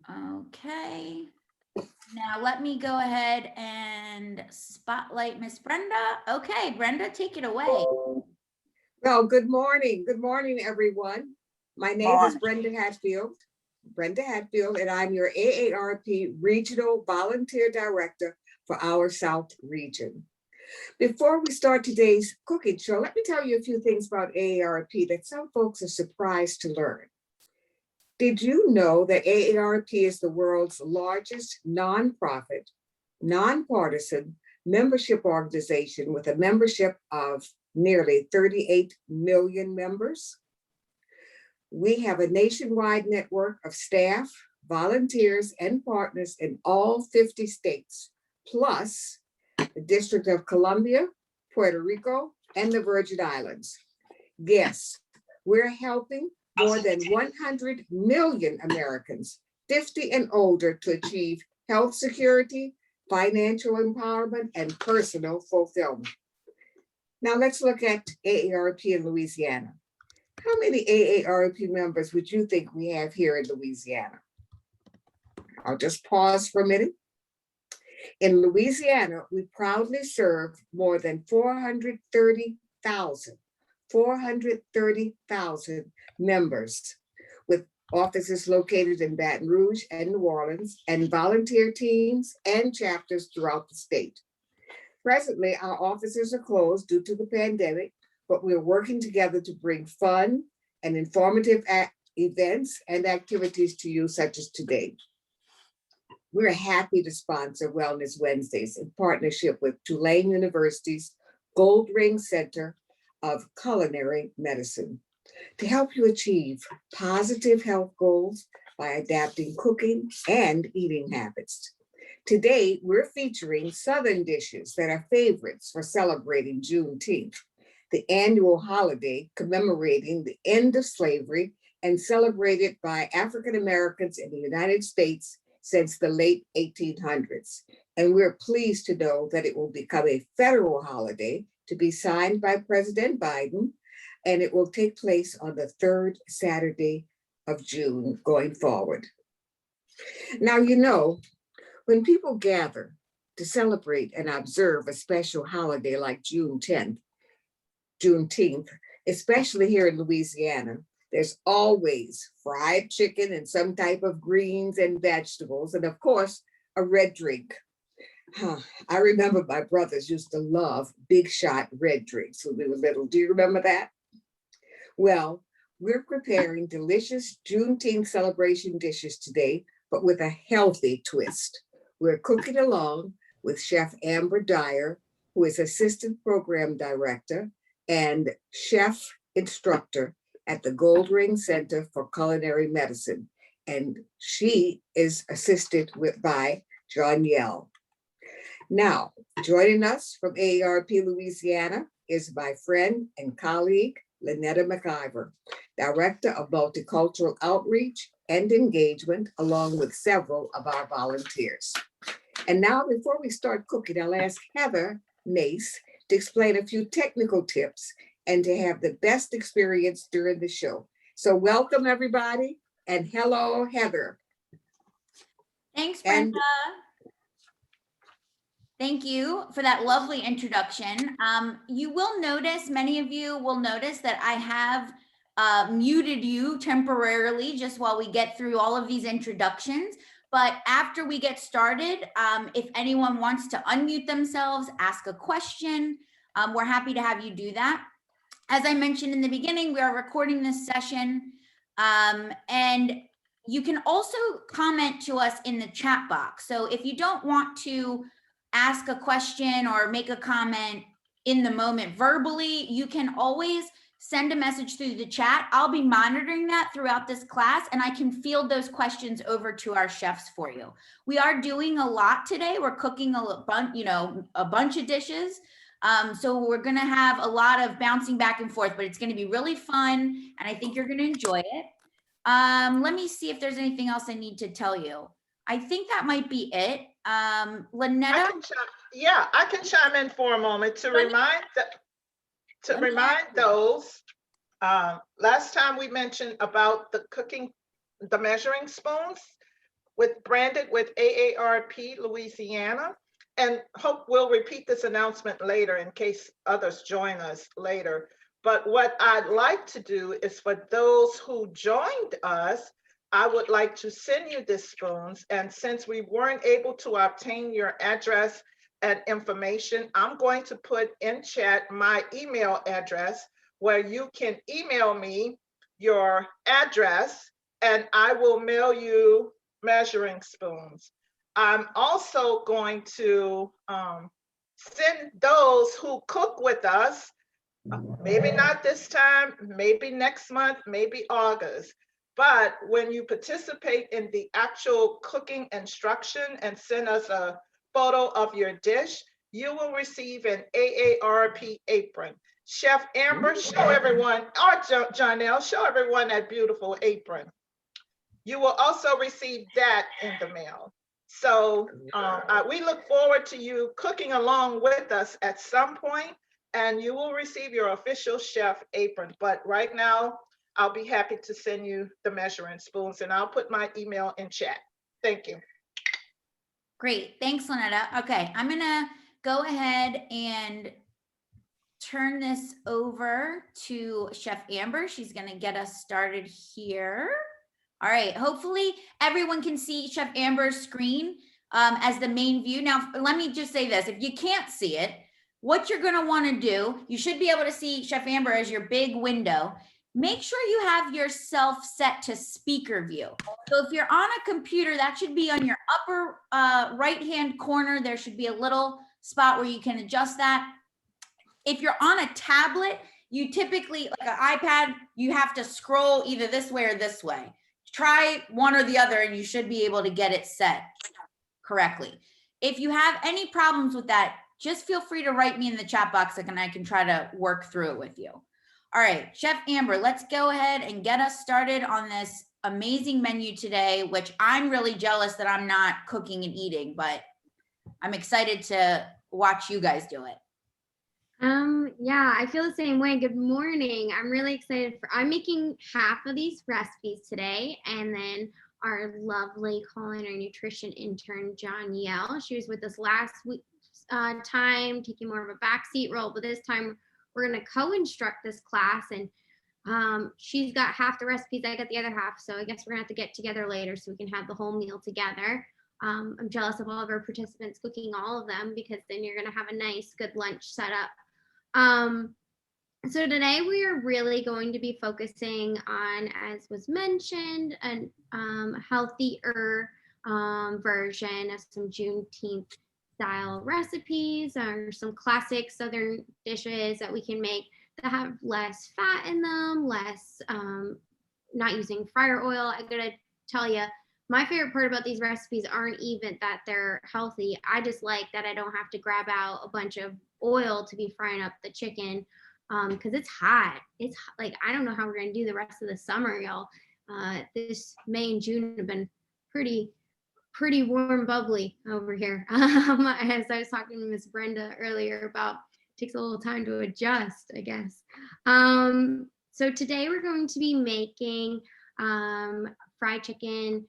Okay. Now let me go ahead and spotlight Miss Brenda. Okay, Brenda, take it away. Well, good morning. Good morning, everyone. My name is Brenda Hatfield, and I'm your AARP Regional Volunteer Director for our South region. Before we start today's cooking show, let me tell you a few things about AARP that some folks are surprised to learn. Did you know that AARP is the world's largest nonprofit, nonpartisan membership organization with a membership of nearly 38 million members? We have a nationwide network of staff, volunteers, and partners in all 50 states, plus the District of Columbia, Puerto Rico, and the Virgin Islands. Yes, we're helping more than 100 million Americans, 50 and older, to achieve health security, financial empowerment, and personal fulfillment. Now let's look at AARP in Louisiana. How many AARP members would you think we have here in Louisiana? I'll just pause for a minute. In Louisiana, we proudly serve more than 430,000 members, with offices located in Baton Rouge and New Orleans, and volunteer teams and chapters throughout the state. Presently, our offices are closed due to the pandemic, but we're working together to bring fun and informative events and activities to you, such as today. We're happy to sponsor Wellness Wednesdays in partnership with Tulane University's Gold Ring Center of Culinary Medicine to help you achieve positive health goals by adapting cooking and eating habits. Today, we're featuring Southern dishes that are favorites for celebrating Juneteenth, the annual holiday commemorating the end of slavery and celebrated by African Americans in the United States since the late 1800s. And we're pleased to know that it will become a federal holiday to be signed by President Biden, and it will take place on the third Saturday of June going forward. Now, you know, when people gather to celebrate and observe a special holiday like Juneteenth, especially here in Louisiana, there's always fried chicken and some type of greens and vegetables, and of course, a red drink. I remember my brothers used to love big shot red drinks when we were little. Do you remember that? Well, we're preparing delicious Juneteenth celebration dishes today, but with a healthy twist. We're cooking along with Chef Amber Dyer, who is Assistant Program Director and Chef Instructor at the Gold Ring Center for Culinary Medicine. And she is assisted by John Yell. Now, joining us from AARP Louisiana is my friend and colleague, Lynetta McIver, Director of Multicultural Outreach and Engagement, along with several of our volunteers. And now, before we start cooking, I'll ask Heather Nace to explain a few technical tips and to have the best experience during the show. So welcome, everybody, and hello, Heather. Thanks, Brenda. Thank you for that lovely introduction. You will notice, many of you will notice that I have muted you temporarily just while we get through all of these introductions. But after we get started, if anyone wants to unmute themselves, ask a question, we're happy to have you do that. As I mentioned in the beginning, we are recording this session, and you can also comment to us in the chat box. So if you don't want to ask a question or make a comment in the moment verbally, you can always send a message through the chat. I'll be monitoring that throughout this class, and I can field those questions over to our chefs for you. We are doing a lot today. We're cooking a bunch of dishes. So we're gonna have a lot of bouncing back and forth, but it's gonna be really fun, and I think you're gonna enjoy it. Let me see if there's anything else I need to tell you. I think that might be it. Lynetta? I can chime in for a moment to remind those. Last time we mentioned about the measuring spoons. branded with AARP Louisiana. And hope we'll repeat this announcement later in case others join us later. But what I'd like to do is for those who joined us, I would like to send you the spoons. And since we weren't able to obtain your address and information, I'm going to put in chat my email address where you can email me your address and I will mail you measuring spoons. I'm also going to send those who cook with us, maybe not this time, maybe next month, maybe August. But when you participate in the actual cooking instruction and send us a photo of your dish, you will receive an AARP apron. Chef Amber, show everyone, or Janelle, show everyone that beautiful apron. You will also receive that in the mail. So we look forward to you cooking along with us at some point, and you will receive your official chef apron. But right now, I'll be happy to send you the measuring spoons, and I'll put my email in chat. Thank you. Great, thanks, Lynetta. Okay, I'm gonna go ahead and turn this over to Chef Amber. She's gonna get us started here. All right, hopefully everyone can see Chef Amber's screen as the main view. Now, let me just say this, if you can't see it, what you're gonna wanna do, you should be able to see Chef Amber as your big window. Make sure you have yourself set to speaker view. So if you're on a computer, that should be on your upper right-hand corner. There should be a little spot where you can adjust that. If you're on a tablet, you typically, like an iPad, you have to scroll either this way or this way. Try one or the other and you should be able to get it set correctly. If you have any problems with that, just feel free to write me in the chat box and I can try to work through it with you. All right, Chef Amber, let's go ahead and get us started on this amazing menu today, which I'm really jealous that I'm not cooking and eating, but I'm excited to watch you guys do it. Yeah, I feel the same way. Good morning. I'm really excited I'm making half of these recipes today, and then our lovely culinary nutrition intern, John, she was with us last week time, taking more of a backseat role, but this time we're going to co-instruct this class, and she's got half the recipes, I got the other half, so I guess we're gonna have to get together later so we can have the whole meal together. I'm jealous of all of our participants cooking all of them, because then you're gonna have a nice good lunch set up. So today we are really going to be focusing on, as was mentioned, a healthier version of some Juneteenth style recipes, or some classic Southern dishes that we can make that have less fat in them, less, not using fryer oil. I gotta tell you, my favorite part about these recipes aren't even that they're healthy. I just like that I don't have to grab out a bunch of oil to be frying up the chicken, because it's hot. It's like, I don't know how we're gonna do the rest of the summer, y'all. This May and June have been pretty warm, bubbly over here. As I was talking to Miss Brenda earlier about, takes a little time to adjust, I guess. So today we're going to be making fried chicken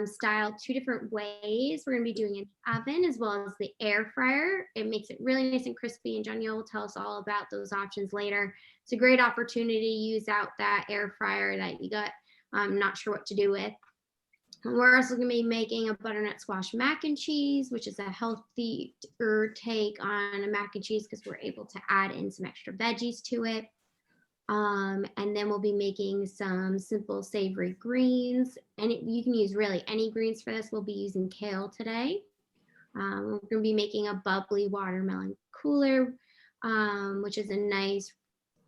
style 2 different ways. We're going to be doing an oven as well as the air fryer. It makes it really nice and crispy, and John will tell us all about those options later. It's a great opportunity to use out that air fryer that you got not sure what to do with. And we're also going to be making a butternut squash mac and cheese, which is a healthier take on a mac and cheese because we're able to add in some extra veggies to it. And then we'll be making some simple savory greens, and you can use really any greens for this. We'll be using kale today. We're going to be making a bubbly watermelon cooler, which is a nice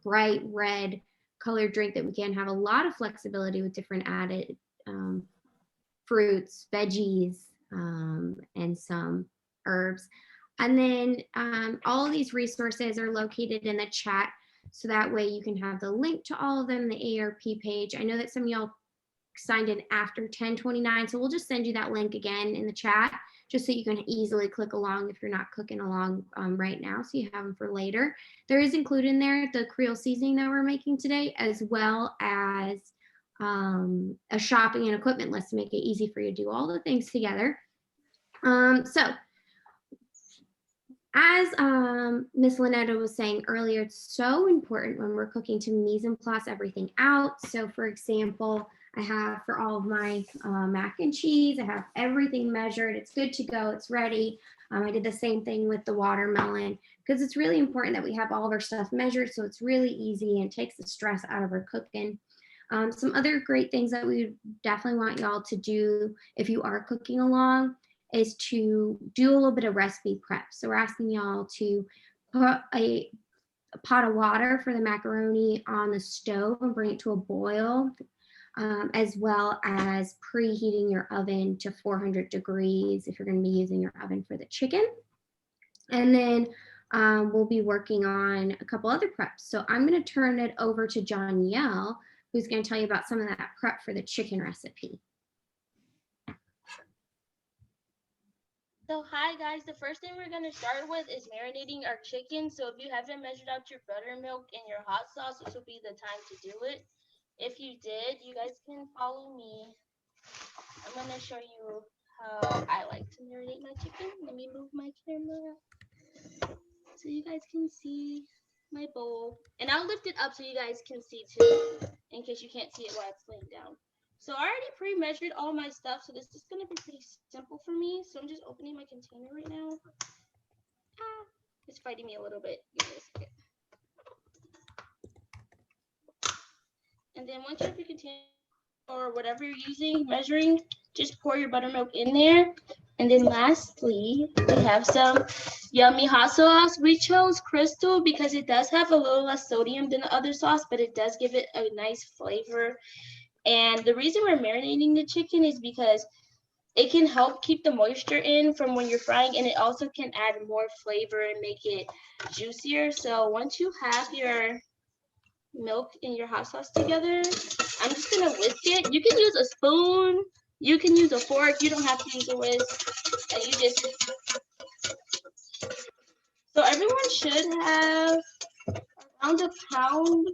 bright red colored drink that we can have a lot of flexibility with different added fruits, veggies, and some herbs. And then all of these resources are located in the chat, so that way you can have the link to all of them, the AARP page. I know that some of y'all signed in after 10/29, so we'll just send you that link again in the chat, just so you can easily click along if you're not cooking along right now, so you have them for later. There is included in there the Creole seasoning that we're making today, as well as a shopping and equipment list to make it easy for you to do all the things together. So as Miss Lynetta was saying earlier, it's so important when we're cooking to mise en place everything out. So for example, I have for all of my mac and cheese, I have everything measured. It's good to go. It's ready. I did the same thing with the watermelon because it's really important that we have all of our stuff measured. So it's really easy and takes the stress out of our cooking. Some other great things that we definitely want y'all to do if you are cooking along is to do a little bit of recipe prep. So we're asking y'all to put a pot of water for the macaroni on the stove and bring it to a boil, as well as preheating your oven to 400 degrees if you're going to be using your oven for the chicken. And then we'll be working on a couple other preps. So I'm going to turn it over to Jonielle, who's going to tell you about some of that prep for the chicken recipe. So hi guys, the first thing we're going to start with is marinating our chicken. So if you haven't measured out your buttermilk and your hot sauce, this will be the time to do it. If you did, you guys can follow me. I'm going to show you how I like to marinate my chicken. Let me move my camera so you guys can see my bowl. And I'll lift it up so you guys can see too, in case you can't see it while it's laying down. So I already pre-measured all my stuff, so this is going to be pretty simple for me. So I'm just opening my container right now. It's fighting me a little bit. Give me a second. And then once you have your container or whatever you're using, measuring, just pour your buttermilk in there. And then lastly, we have some yummy hot sauce. We chose Crystal because it does have a little less sodium than the other sauce, but it does give it a nice flavor. And the reason we're marinating the chicken is because it can help keep the moisture in from when you're frying, and it also can add more flavor and make it juicier. So once you have your milk and your hot sauce together, I'm just gonna whisk it. You can use a spoon, you can use a fork, you don't have to use a whisk. You just, so everyone should have around a pound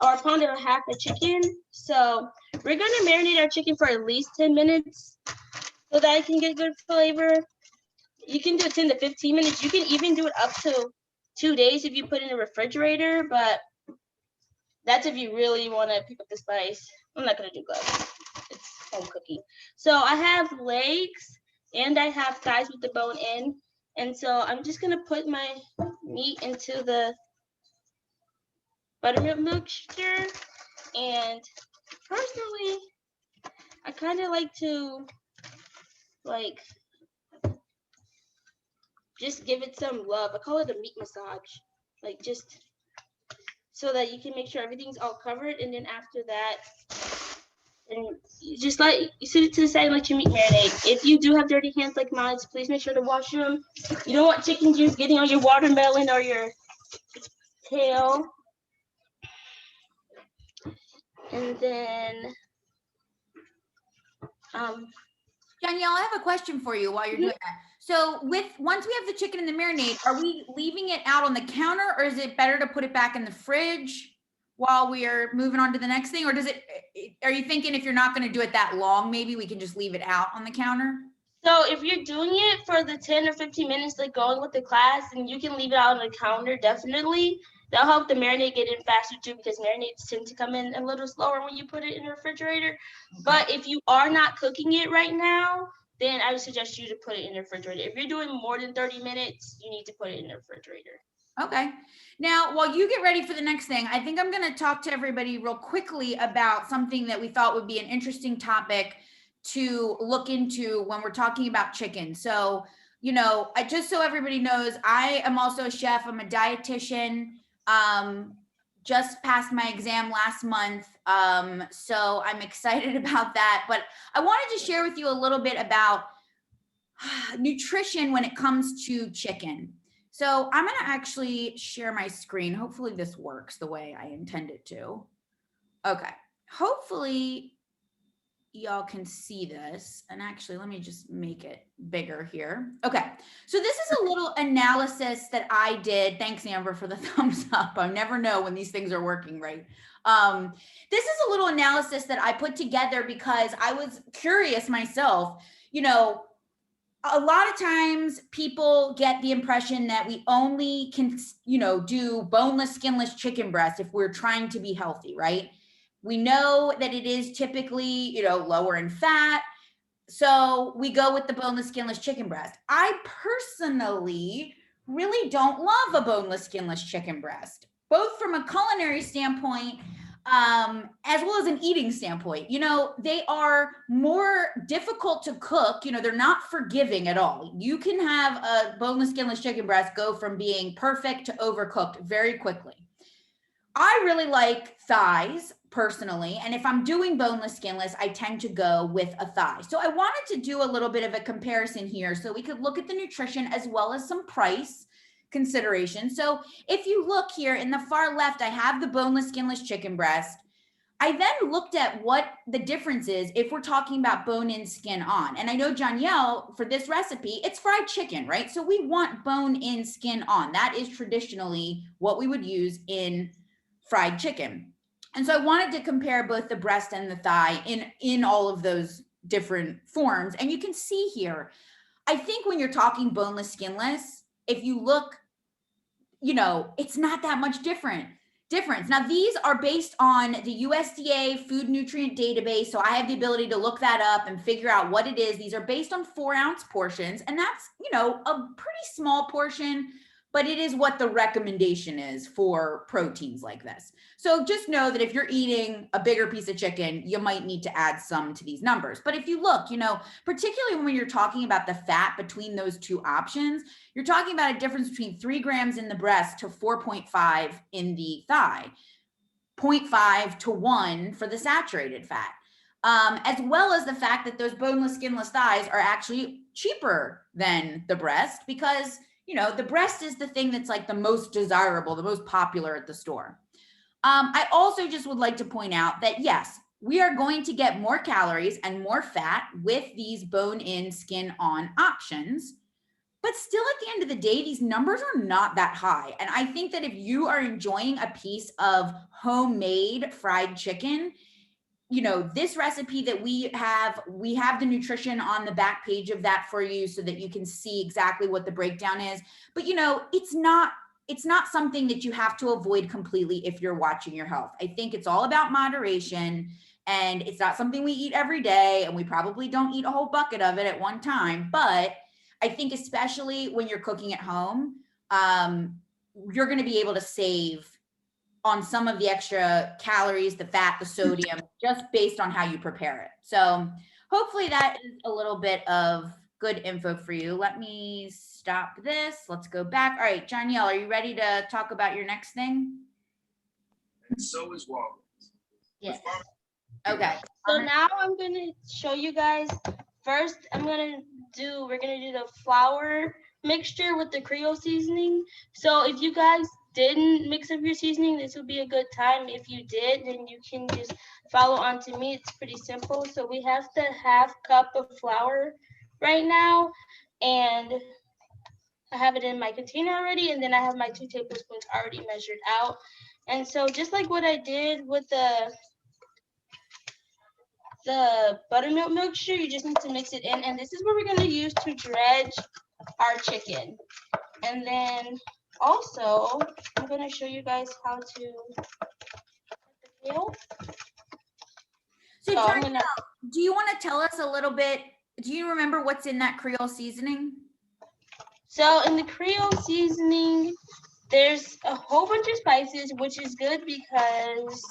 or a pound and a half of chicken. So we're gonna marinate our chicken for at least 10 minutes so that it can get good flavor. You can do it 10 to 15 minutes. You can even do it up to 2 days if you put it in the refrigerator, but that's if you really wanna pick up the spice. I'm not gonna do gloves, it's home cooking. So I have legs and I have thighs with the bone in. And so I'm just gonna put my meat into the buttermilk mixture. And personally, I kind of like to just give it some love. I call it a meat massage, like just so that you can make sure everything's all covered. And then after that, and you just you sit it to the side and let your meat marinate. If you do have dirty hands like mine, please make sure to wash them. You don't want chicken juice getting on your watermelon or your tail. And then Danielle, I have a question for you while you're doing that. So once we have the chicken in the marinade, are we leaving it out on the counter, or is it better to put it back in the fridge while we are moving on to the next thing? Or are you thinking if you're not going to do it that long, maybe we can just leave it out on the counter? So if you're doing it for the 10 or 15 minutes, like going with the class, then you can leave it out on the counter, definitely. That'll help the marinade get in faster too, because marinades tend to come in a little slower when you put it in the refrigerator. Okay. But if you are not cooking it right now, then I would suggest you to put it in the refrigerator. If you're doing more than 30 minutes, you need to put it in the refrigerator. Okay. Now, while you get ready for the next thing, I think I'm going to talk to everybody real quickly about something that we thought would be an interesting topic to look into when we're talking about chicken. So, just so everybody knows, I am also a chef. I'm a dietitian. Just passed my exam last month. So I'm excited about that. But I wanted to share with you a little bit about nutrition when it comes to chicken. So I'm going to actually share my screen. Hopefully this works the way I intend it to. Okay. Hopefully y'all can see this. And actually, let me just make it bigger here. Okay, so this is a little analysis that I did. Thanks, Amber, for the thumbs up. I never know when these things are working right. This is a little analysis that I put together because I was curious myself. You know, a lot of times people get the impression that we only can, you know, do boneless, skinless chicken breast if we're trying to be healthy, right? We know that it is typically, you know, lower in fat. So we go with the boneless, skinless chicken breast. I personally really don't love a boneless, skinless chicken breast, both from a culinary standpoint, as well as an eating standpoint. You know, they are more difficult to cook. You know, they're not forgiving at all. You can have a boneless, skinless chicken breast go from being perfect to overcooked very quickly. I really like thighs personally. And if I'm doing boneless, skinless, I tend to go with a thigh. So I wanted to do a little bit of a comparison here so we could look at the nutrition as well as some price consideration. So if you look here in the far left, I have the boneless, skinless chicken breast. I then looked at what the difference is if we're talking about bone in, skin on. And I know Danielle, for this recipe, it's fried chicken, right? So we want bone in, skin on. That is traditionally what we would use in fried chicken. And so I wanted to compare both the breast and the thigh in all of those different forms. And you can see here, I think when you're talking boneless, skinless, if you look, you know, it's not that much difference. Now, these are based on the USDA Food Nutrient Database. So I have the ability to look that up and figure out what it is. These are based on 4-ounce portions. And that's, you know, a pretty small portion, but it is what the recommendation is for proteins like this. So just know that if you're eating a bigger piece of chicken, you might need to add some to these numbers. But if you look, you know, particularly when you're talking about the fat between those two options, you're talking about a difference between 3 grams in the breast to 4.5 in the thigh, 0.5 to 1 for the saturated fat. As well as the fact that those boneless, skinless thighs are actually cheaper than the breast because, you know, the breast is the thing that's like the most desirable, the most popular at the store. I also just would like to point out that, yes, we are going to get more calories and more fat with these bone in, skin on options. But still, at the end of the day, these numbers are not that high. And I think that if you are enjoying a piece of homemade fried chicken, you know, this recipe that we have the nutrition on the back page of that for you so that you can see exactly what the breakdown is. But, you know, it's not something that you have to avoid completely if you're watching your health. I think it's all about moderation, and it's not something we eat every day, and we probably don't eat a whole bucket of it at one time. But I think especially when you're cooking at home, you're going to be able to save on some of the extra calories, the fat, the sodium, just based on how you prepare it. So hopefully that is a little bit of good info for you. Let me stop this. Let's go back. All right, Danielle, are you ready to talk about your next thing? And so is Walgreens. Yes. Okay. So now I'm gonna show you guys. First, we're gonna do the flour mixture with the Creole seasoning. So if you guys didn't mix up your seasoning, this would be a good time. If you did, then you can just follow on to me. It's pretty simple. So we have the 1/2 cup of flour right now, and I have it in my container already, and then I have my 2 tablespoons already measured out. And so just like what I did with the buttermilk mixture, you just need to mix it in, and this is what we're going to use to dredge our chicken. And then also I'm going to show you guys how to So So I'm Danielle, do you want to tell us a little bit? Do you remember what's in that Creole seasoning? So in the Creole seasoning, there's a whole bunch of spices, which is good because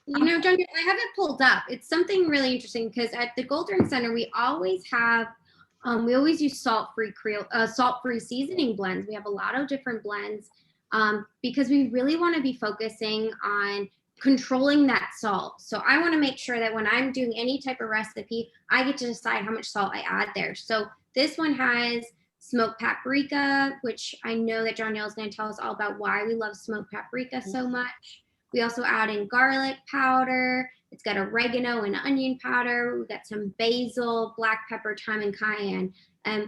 You know, John, I have it pulled up. It's something really interesting because at the Goldring Center, we always have, we always use salt-free seasoning blends. We have a lot of different blends because we really want to be focusing on controlling that salt. So I want to make sure that when I'm doing any type of recipe, I get to decide how much salt I add there. So this one has smoked paprika, which I know that Danielle is going to tell us all about why we love smoked paprika so much. We also add in garlic powder. It's got oregano and onion powder. We've got some basil, black pepper, thyme, and cayenne.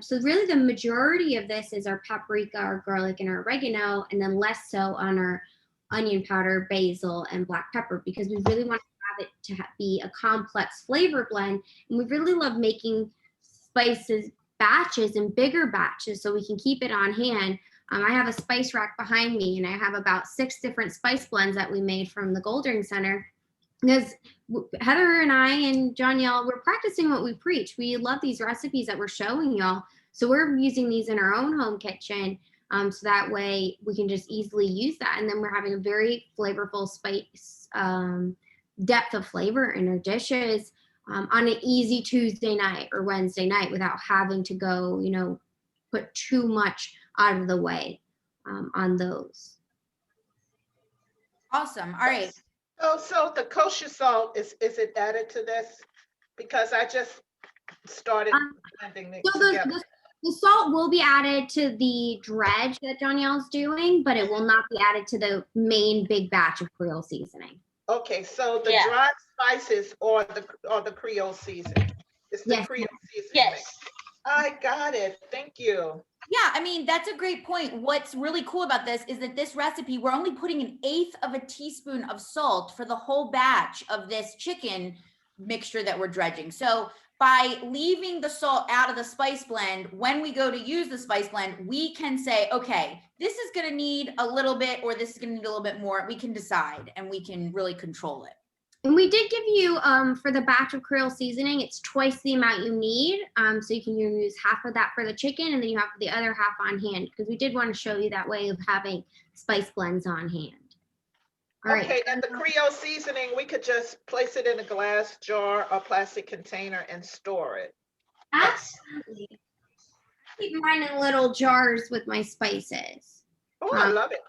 So really the majority of this is our paprika, our garlic, and our oregano, and then less so on our onion powder, basil, and black pepper, because we really want to have it to be a complex flavor blend. And we really love making spices batches and bigger batches so we can keep it on hand. I have a spice rack behind me, and I have about 6 different spice blends that we made from the Goldring Center. Because Heather and I and Danielle, we're practicing what we preach. We love these recipes that we're showing y'all. So we're using these in our own home kitchen. So that way we can just easily use that. And then we're having a very flavorful spice depth of flavor in our dishes on an easy Tuesday night or Wednesday night without having to go, you know, put too much out of the way on those. Awesome. All right. So the kosher salt, is it added to this? Because I just started blending it So together. the salt will be added to the dredge that Danielle's doing, but it will not be added to the main big batch of Creole seasoning. Okay, so the Yeah. dried spices or the Creole seasoning? It's the Yes. Creole seasoning. Yes. I got it. Thank you. Yeah, I mean, that's a great point. What's really cool about this is that this recipe, we're only putting 1/8 of a teaspoon of salt for the whole batch of this chicken mixture that we're dredging. So by leaving the salt out of the spice blend, when we go to use the spice blend, we can say, okay, this is going to need a little bit, or this is going to need a little bit more. We can decide, and we can really control it. And we did give you, for the batch of Creole seasoning, it's twice the amount you need. So you can use half of that for the chicken, and then you have the other half on hand, because we did want to show you that way of having spice blends on hand. All right. Okay, and the Creole seasoning, we could just place it in a glass jar or plastic container and store it. Absolutely. Keep mine in little jars with my spices. Oh, I love it.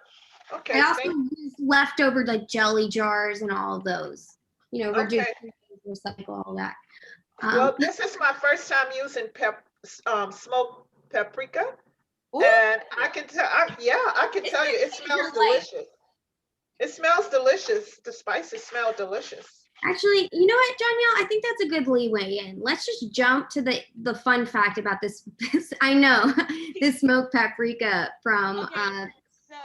Okay, I also thank use leftover like jelly jars and all of those. You know, Okay. recycle all that. Well, this is my first time using smoked paprika, Ooh. and I can tell. I can tell you, it smells delicious. It smells delicious. The spices smell delicious. Actually, you know what, Danielle? I think that's a good leeway in. Let's just jump to the fun fact about this. I know this smoked paprika from. Okay, so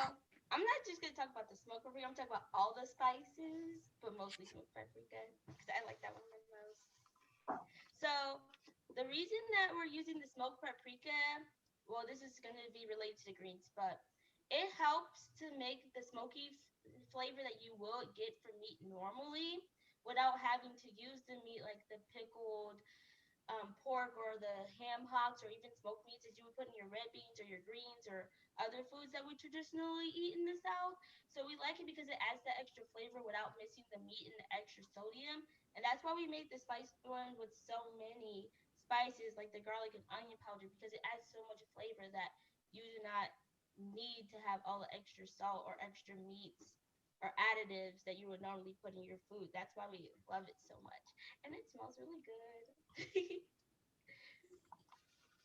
I'm not just gonna talk about the smoked paprika. I'm talking about all the spices, but mostly smoked paprika because I like that one the most. So the reason that we're using the smoked paprika, well, this is gonna be related to the greens, but it helps to make the smoky flavor that you will get from meat normally without having to use the meat like the pickled pork or the ham hocks or even smoked meats that you would put in your red beans or your greens or other foods that we traditionally eat in the South. So we like it because it adds that extra flavor without missing the meat and the extra sodium. And that's why we made the spice one with so many spices like the garlic and onion powder, because it adds so much flavor that you do not need to have all the extra salt or extra meats or additives that you would normally put in your food. That's why we love it so much. And it smells really good.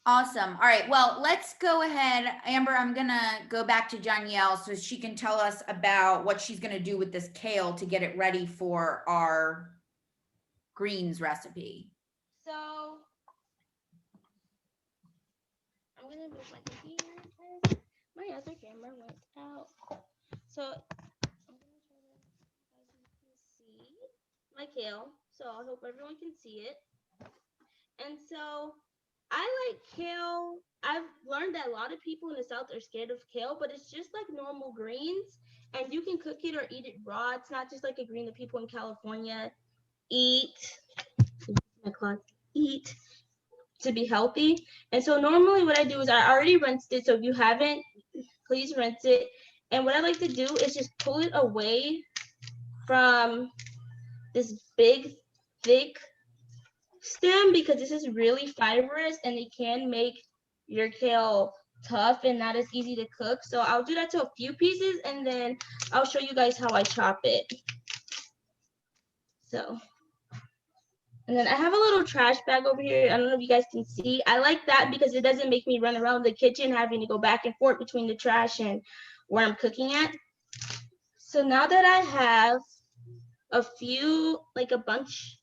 Awesome. All right. Well, let's go ahead. Amber, I'm going to go back to Danielle so she can tell us about what she's going to do with this kale to get it ready for our greens recipe. So I'm going to move my computer because my other camera went out. So I'm going to try to, you can see my kale. So I hope everyone can see it. And so I like kale. I've learned that a lot of people in the South are scared of kale, but it's just like normal greens, and you can cook it or eat it raw. It's not just like a green that people in California eat to be healthy. And so normally what I do is I already rinsed it. So if you haven't, please rinse it. And what I like to do is just pull it away from this big, thick stem, because this is really fibrous and it can make your kale tough and not as easy to cook. So I'll do that to a few pieces and then I'll show you guys how I chop it. So, and then I have a little trash bag over here. I don't know if you guys can see. I like that because it doesn't make me run around the kitchen having to go back and forth between the trash and where I'm cooking at. So now that I have a few, like a bunch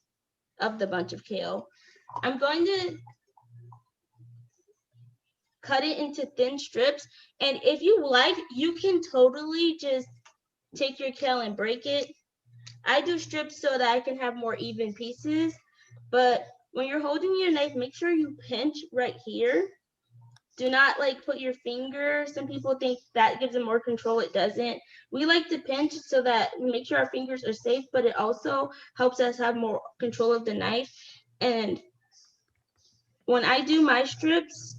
of the bunch of kale, I'm going to cut it into thin strips. And if you like, you can totally just take your kale and break it. I do strips so that I can have more even pieces. But when you're holding your knife, make sure you pinch right here. Do not like put your finger. Some people think that gives them more control. It doesn't. We like to pinch so that we make sure our fingers are safe, but it also helps us have more control of the knife. And when I do my strips,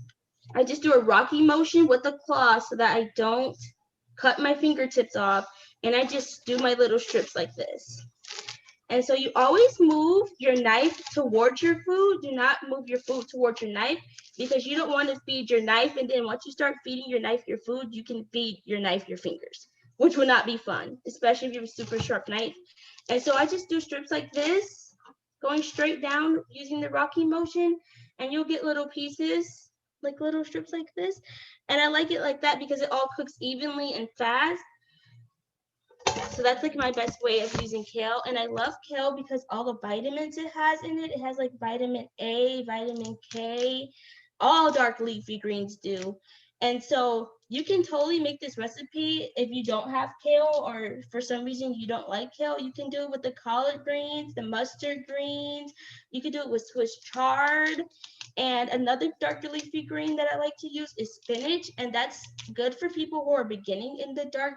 I just do a rocky motion with the claw so that I don't cut my fingertips off. And I just do my little strips like this. And so you always move your knife towards your food. Do not move your food towards your knife because you don't want to feed your knife. And then once you start feeding your knife your food, you can feed your knife your fingers, which will not be fun, especially if you have a super sharp knife. And so I just do strips like this, going straight down using the rocky motion, and you'll get little pieces, like little strips like this. And I like it like that because it all cooks evenly and fast. So that's like my best way of using kale. And I love kale because all the vitamins it has in it. It has like vitamin A, vitamin K, all dark leafy greens do. And so you can totally make this recipe if you don't have kale or for some reason you don't like kale. You can do it with the collard greens, the mustard greens. You can do it with Swiss chard. And another dark leafy green that I like to use is spinach. And that's good for people who are beginning in the dark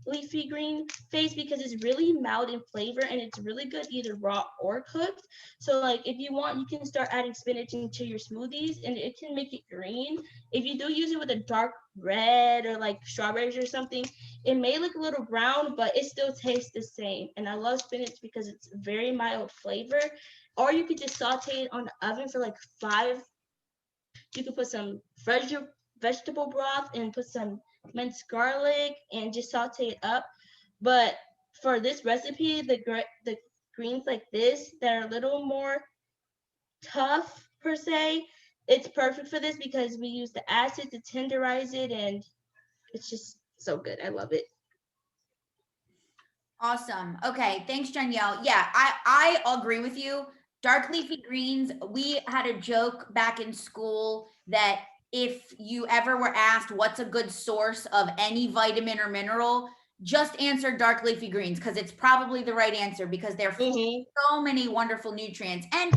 leafy green phase because it's really mild in flavor and it's really good either raw or cooked. So like if you want, you can start adding spinach into your smoothies and it can make it green. If you do use it with a dark red or like strawberries or something, it may look a little brown, but it still tastes the same. And I love spinach because it's very mild flavor. Or you could just saute it on the oven for like 5. You could put some fresh vegetable broth and put some minced garlic and just saute it up. But for this recipe, the greens like this that are a little more tough per se, it's perfect for this because we use the acid to tenderize it and it's just so good. I love it. Awesome. Okay. Thanks, Danielle. Yeah, I agree with you. Dark leafy greens, we had a joke back in school that if you ever were asked what's a good source of any vitamin or mineral, just answer dark leafy greens because it's probably the right answer because they're full of so many wonderful nutrients. And,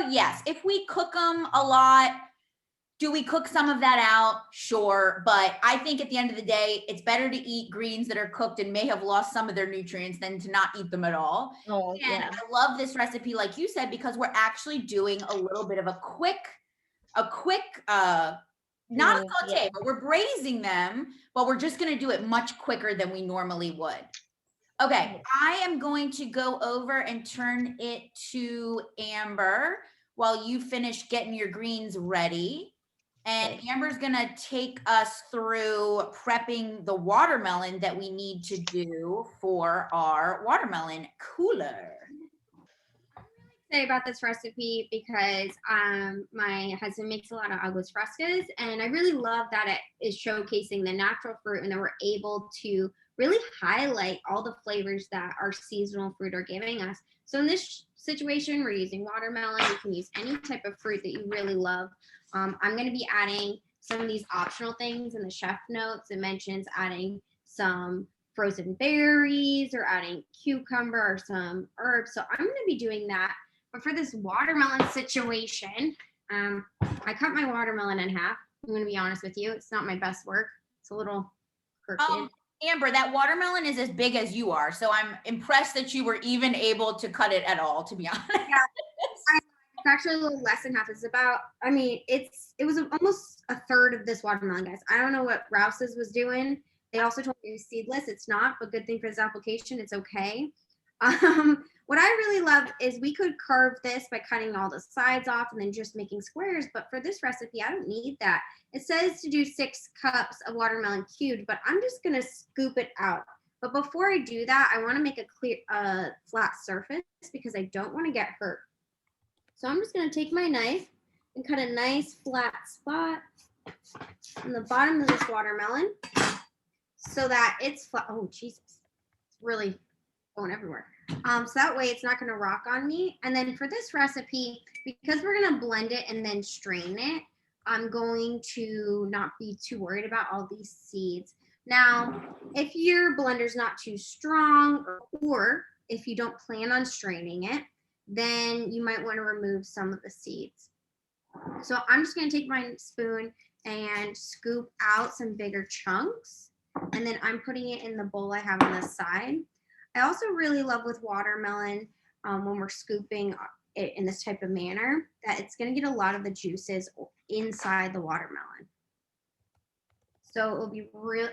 yes, if we cook them a lot, do we cook some of that out? Sure. But I think at the end of the day, it's better to eat greens that are cooked and may have lost some of their nutrients than to not eat them at all. Oh, and yeah. I love this recipe, like you said, because we're actually doing a little bit of a quick, not a saute, but we're braising them, but we're just going to do it much quicker than we normally would. Okay. I am going to go over and turn it to Amber while you finish getting your greens ready. And Amber's gonna take us through prepping the watermelon that we need to do for our watermelon cooler. Say about this recipe because my husband makes a lot of aguas frescas and I really love that it is showcasing the natural fruit and that we're able to really highlight all the flavors that our seasonal fruit are giving us. So in this situation, we're using watermelon. You can use any type of fruit that you really love. I'm going to be adding some of these optional things in the chef notes. It mentions adding some frozen berries or adding cucumber or some herbs. So I'm going to be doing that. But for this watermelon situation, I cut my watermelon in half. I'm going to be honest with you. It's not my best work. It's a little crooked. Amber, that watermelon is as big as you are. So I'm impressed that you were even able to cut it at all, to be honest. Yeah. It's actually a little less than half. It's about, it was almost a third of this watermelon, guys. I don't know what Rouse's was doing. They also told me it was seedless. It's not, but good thing for this application, it's okay. What I really love is we could carve this by cutting all the sides off and then just making squares. But for this recipe, I don't need that. It says to do 6 cups of watermelon cubed, but I'm just going to scoop it out. But before I do that, I want to make a clear, flat surface because I don't want to get hurt. So I'm just going to take my knife and cut a nice flat spot on the bottom of this watermelon so that it's flat. Oh, Jesus. really going everywhere. So that way it's not going to rock on me. And then for this recipe, because we're going to blend it and then strain it, I'm going to not be too worried about all these seeds. Now, if your blender's not too strong, or if you don't plan on straining it, then you might want to remove some of the seeds. So I'm just going to take my spoon and scoop out some bigger chunks, and then I'm putting it in the bowl I have on the side. I also really love with watermelon, when we're scooping it in this type of manner, that it's going to get a lot of the juices inside the watermelon. So it'll be real.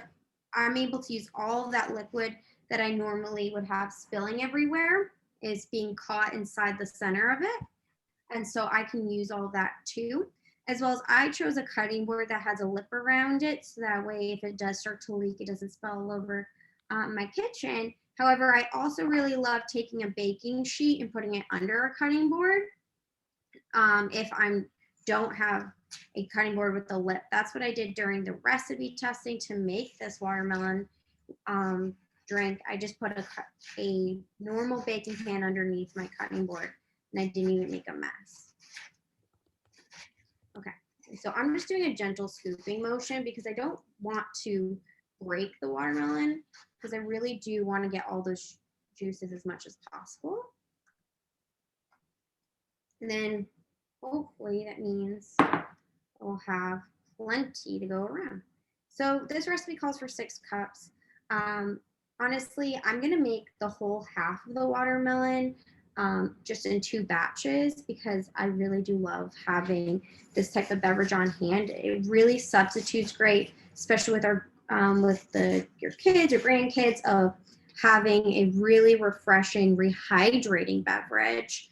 I'm able to use all of that liquid that I normally would have spilling everywhere is being caught inside the center of it. And so I can use all that too, as well as I chose a cutting board that has a lip around it. So that way, if it does start to leak, it doesn't spill all over my kitchen. However, I also really love taking a baking sheet and putting it under a cutting board. If I don't have a cutting board with a lip, that's what I did during the recipe testing to make this watermelon drink. I just put a normal baking pan underneath my cutting board, and I didn't even make a mess. Okay, so I'm just doing a gentle scooping motion because I don't want to break the watermelon, because I really do want to get all those juices as much as possible. And then hopefully that means we'll have plenty to go around. So this recipe calls for 6 cups. Honestly, I'm gonna make the whole half of the watermelon just in 2 batches, because I really do love having this type of beverage on hand. It really substitutes great, especially with our your kids or grandkids, of having a really refreshing, rehydrating beverage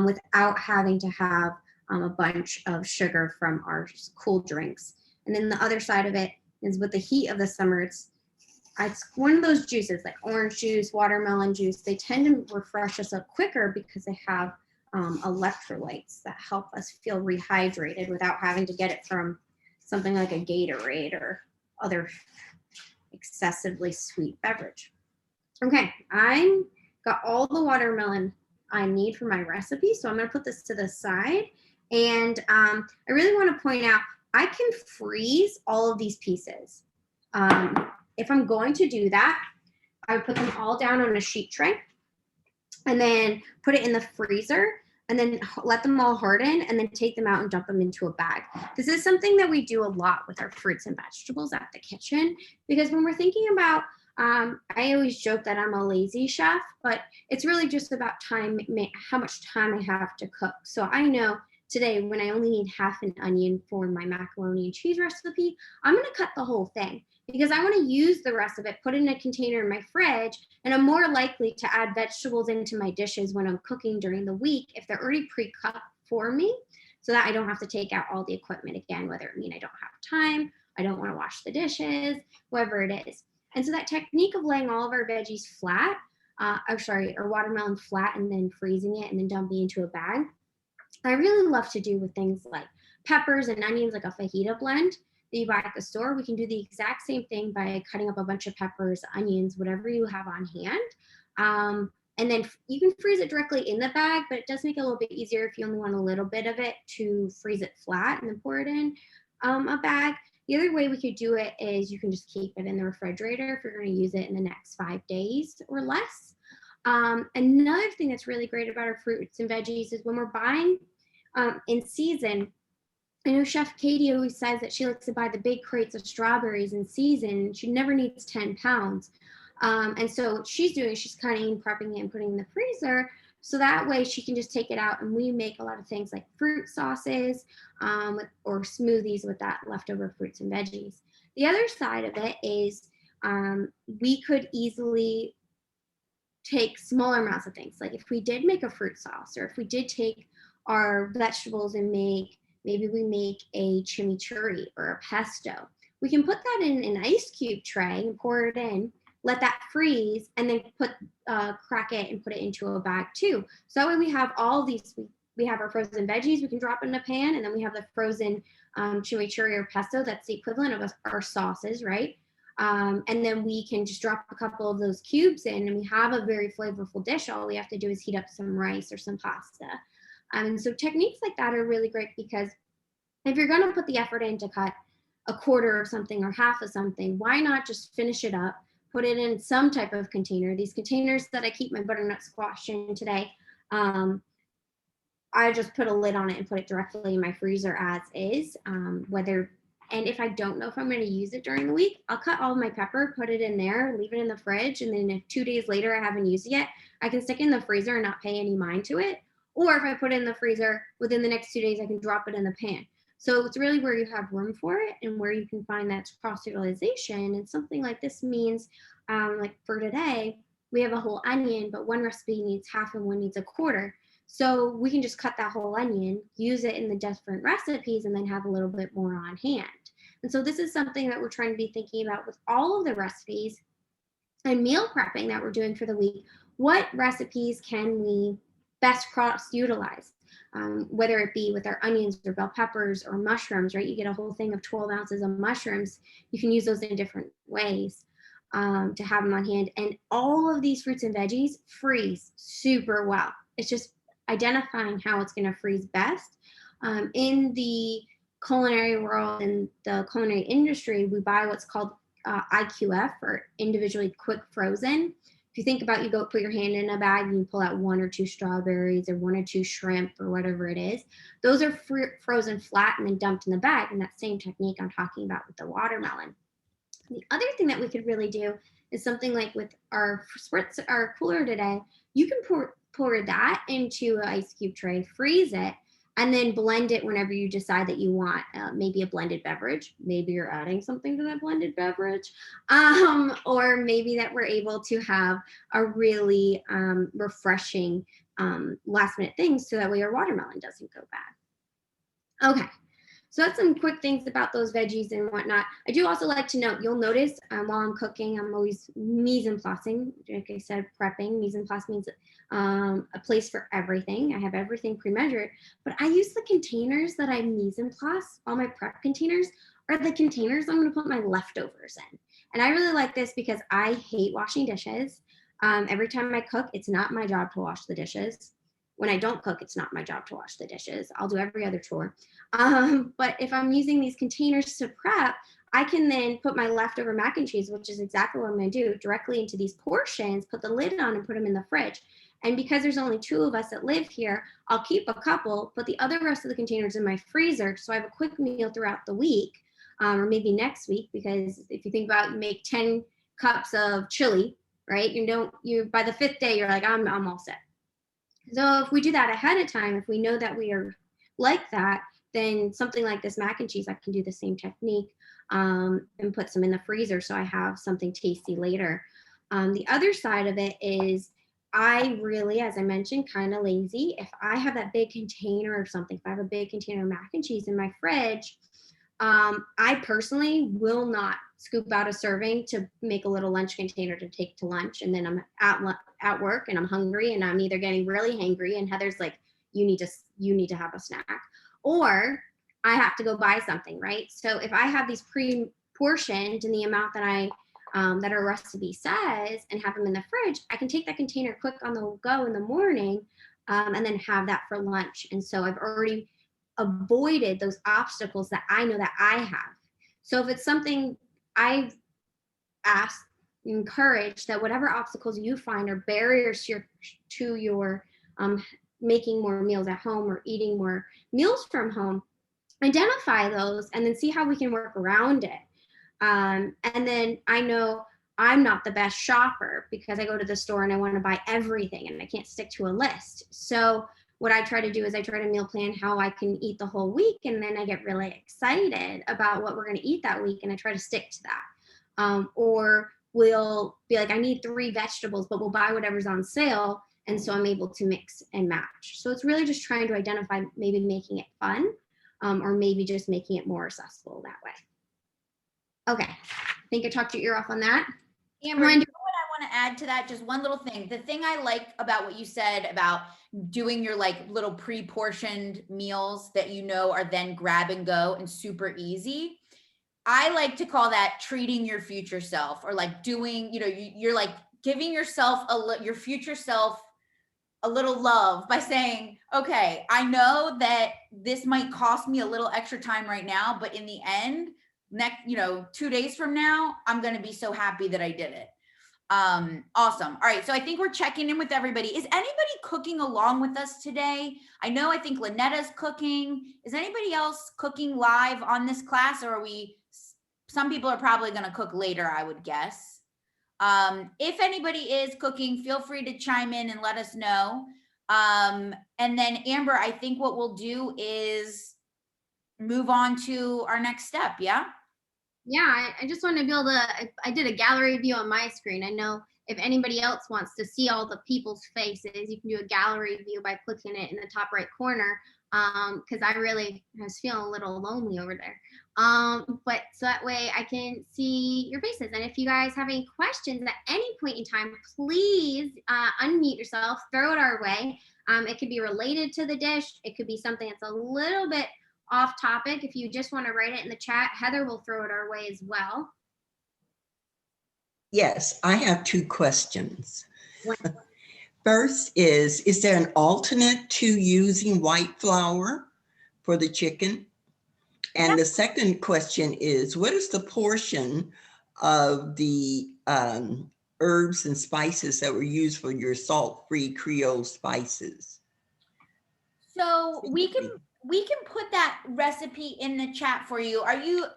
without having to have a bunch of sugar from our cool drinks. And then the other side of it is, with the heat of the summer, it's one of those juices like orange juice, watermelon juice. They tend to refresh us up quicker because they have electrolytes that help us feel rehydrated without having to get it from something like a Gatorade or other excessively sweet beverage. Okay, I got all the watermelon I need for my recipe, so I'm going to put this to the side. And I really want to point out, I can freeze all of these pieces. If I'm going to do that, I would put them all down on a sheet tray and then put it in the freezer, and then let them all harden, and then take them out and dump them into a bag. This is something that we do a lot with our fruits and vegetables at the kitchen, because when we're thinking about, I always joke that I'm a lazy chef, but it's really just about time, how much time I have to cook. So I know today, when I only need half an onion for my macaroni and cheese recipe, I'm gonna cut the whole thing, because I want to use the rest of it, put it in a container in my fridge, and I'm more likely to add vegetables into my dishes when I'm cooking during the week if they're already pre-cut for me, so that I don't have to take out all the equipment again, whether it mean I don't have time, I don't want to wash the dishes, whatever it is. And so that technique of laying all of our veggies flat, or watermelon flat, and then freezing it and then dumping into a bag, I really love to do with things like peppers and onions, like a fajita blend that you buy at the store. We can do the exact same thing by cutting up a bunch of peppers, onions, whatever you have on hand. And then you can freeze it directly in the bag, but it does make it a little bit easier if you only want a little bit of it to freeze it flat and then pour it in a bag. The other way we could do it is you can just keep it in the refrigerator if you're going to use it in the next 5 days or less. Another thing that's really great about our fruits and veggies is when we're buying in season. I know Chef Katie always says that she likes to buy the big crates of strawberries in season, and she never needs 10 pounds. And so what she's doing, she's cutting, prepping it, and putting it in the freezer. So that way she can just take it out, and we make a lot of things like fruit sauces or smoothies with that leftover fruits and veggies. The other side of it is we could easily take smaller amounts of things. Like if we did make a fruit sauce, or if we did take our vegetables and maybe we make a chimichurri or a pesto, we can put that in an ice cube tray and pour it in, let that freeze, and then crack it and put it into a bag too. So that way we have all these, we have our frozen veggies we can drop in a pan, and then we have the frozen chimichurri or pesto that's the equivalent of our sauces, right? And then we can just drop a couple of those cubes in and we have a very flavorful dish. All we have to do is heat up some rice or some pasta. And so techniques like that are really great because if you're going to put the effort in to cut a quarter of something or half of something, why not just finish it up, put it in some type of container. These containers that I keep my butternut squash in today, I just put a lid on it and put it directly in my freezer as is. And if I don't know if I'm going to use it during the week, I'll cut all my pepper, put it in there, leave it in the fridge. And then if 2 days later I haven't used it yet, I can stick it in the freezer and not pay any mind to it. Or if I put it in the freezer, within the next 2 days, I can drop it in the pan. So it's really where you have room for it and where you can find that cross-utilization. And something like this means, like for today, we have a whole onion, but one recipe needs half and one needs a quarter. So we can just cut that whole onion, use it in the different recipes, and then have a little bit more on hand. And so this is something that we're trying to be thinking about with all of the recipes and meal prepping that we're doing for the week. What recipes can we best cross-utilize? Whether it be with our onions or bell peppers or mushrooms, right? You get a whole thing of 12 ounces of mushrooms. You can use those in different ways to have them on hand. And all of these fruits and veggies freeze super well. It's just identifying how it's going to freeze best. In the culinary world and the culinary industry, we buy what's called IQF, or individually quick frozen. If you think about, you go put your hand in a bag and you pull out 1 or 2 strawberries or 1 or 2 shrimp or whatever it is. Those are frozen flat and then dumped in the bag. And that same technique I'm talking about with the watermelon. The other thing that we could really do is something like with our Spritzer, our cooler today, you can pour that into an ice cube tray, freeze it, and then blend it whenever you decide that you want maybe a blended beverage. Maybe you're adding something to that blended beverage, or maybe that we're able to have a really refreshing last minute thing so that way your watermelon doesn't go bad. Okay. So that's some quick things about those veggies and whatnot. I do also like to note, you'll notice while I'm cooking, I'm always mise en placing. Like I said, prepping. Mise en place means a place for everything. I have everything pre-measured, but I use the containers that I mise en place. All my prep containers are the containers I'm going to put my leftovers in. And I really like this because I hate washing dishes. Every time I cook, it's not my job to wash the dishes. When I don't cook, it's not my job to wash the dishes. I'll do every other chore. But if I'm using these containers to prep, I can then put my leftover mac and cheese, which is exactly what I'm going to do, directly into these portions, put the lid on and put them in the fridge. And because there's only 2 of us that live here, I'll keep a couple, put the other rest of the containers in my freezer. So I have a quick meal throughout the week, or maybe next week, because if you think about, you make 10 cups of chili, right? You by the 5th day, you're like, I'm all set. So if we do that ahead of time, if we know that we are like that, then something like this mac and cheese, I can do the same technique and put some in the freezer so I have something tasty later. The other side of it is I really, as I mentioned, kind of lazy. If I have that big container or something, if I have a big container of mac and cheese in my fridge, I personally will not scoop out a serving to make a little lunch container to take to lunch. And then I'm at work and I'm hungry and I'm either getting really hangry and Heather's like, you need to have a snack, or I have to go buy something, right? So if I have these pre-portioned in the amount that that our recipe says and have them in the fridge, I can take that container quick on the go in the morning and then have that for lunch. And so I've already avoided those obstacles that I know that I have. So if it's something I encourage that whatever obstacles you find are barriers to your making more meals at home or eating more meals from home, identify those and then see how we can work around it. And then I know I'm not the best shopper because I go to the store and I want to buy everything and I can't stick to a list. So what I try to do is I try to meal plan how I can eat the whole week. And then I get really excited about what we're going to eat that week. And I try to stick to that. Or we'll be like, I need 3 vegetables, but we'll buy whatever's on sale. And so I'm able to mix and match. So it's really just trying to identify maybe making it fun or maybe just making it more accessible that way. Okay, I think I talked your ear off on that. Amber, you know what I want to add to that? Just one little thing. The thing I like about what you said about doing your like little pre-portioned meals that you know are then grab and go and super easy. I like to call that treating your future self, or like doing, you're like giving yourself your future self a little love by saying, okay, I know that this might cost me a little extra time right now, but in the end, 2 days from now, I'm going to be so happy that I did it. Awesome. All right. So I think we're checking in with everybody. Is anybody cooking along with us today? I think Lynetta's cooking. Is anybody else cooking live on this class, or some people are probably going to cook later, I would guess. If anybody is cooking, feel free to chime in and let us know. And then Amber, I think what we'll do is move on to our next step. Yeah. Yeah, I just want to be able to, I did a gallery view on my screen. I know if anybody else wants to see all the people's faces, you can do a gallery view by clicking it in the top right corner. Because I was feeling a little lonely over there. But so that way I can see your faces. And if you guys have any questions at any point in time, please unmute yourself, throw it our way. It could be related to the dish. It could be something that's a little bit off topic. If you just want to write it in the chat, Heather will throw it our way as well. Yes, I have 2 questions. First is there an alternate to using white flour for the chicken? And the second question is, what is the portion of the herbs and spices that were used for your salt-free Creole spices? So we can put that recipe in the chat for you.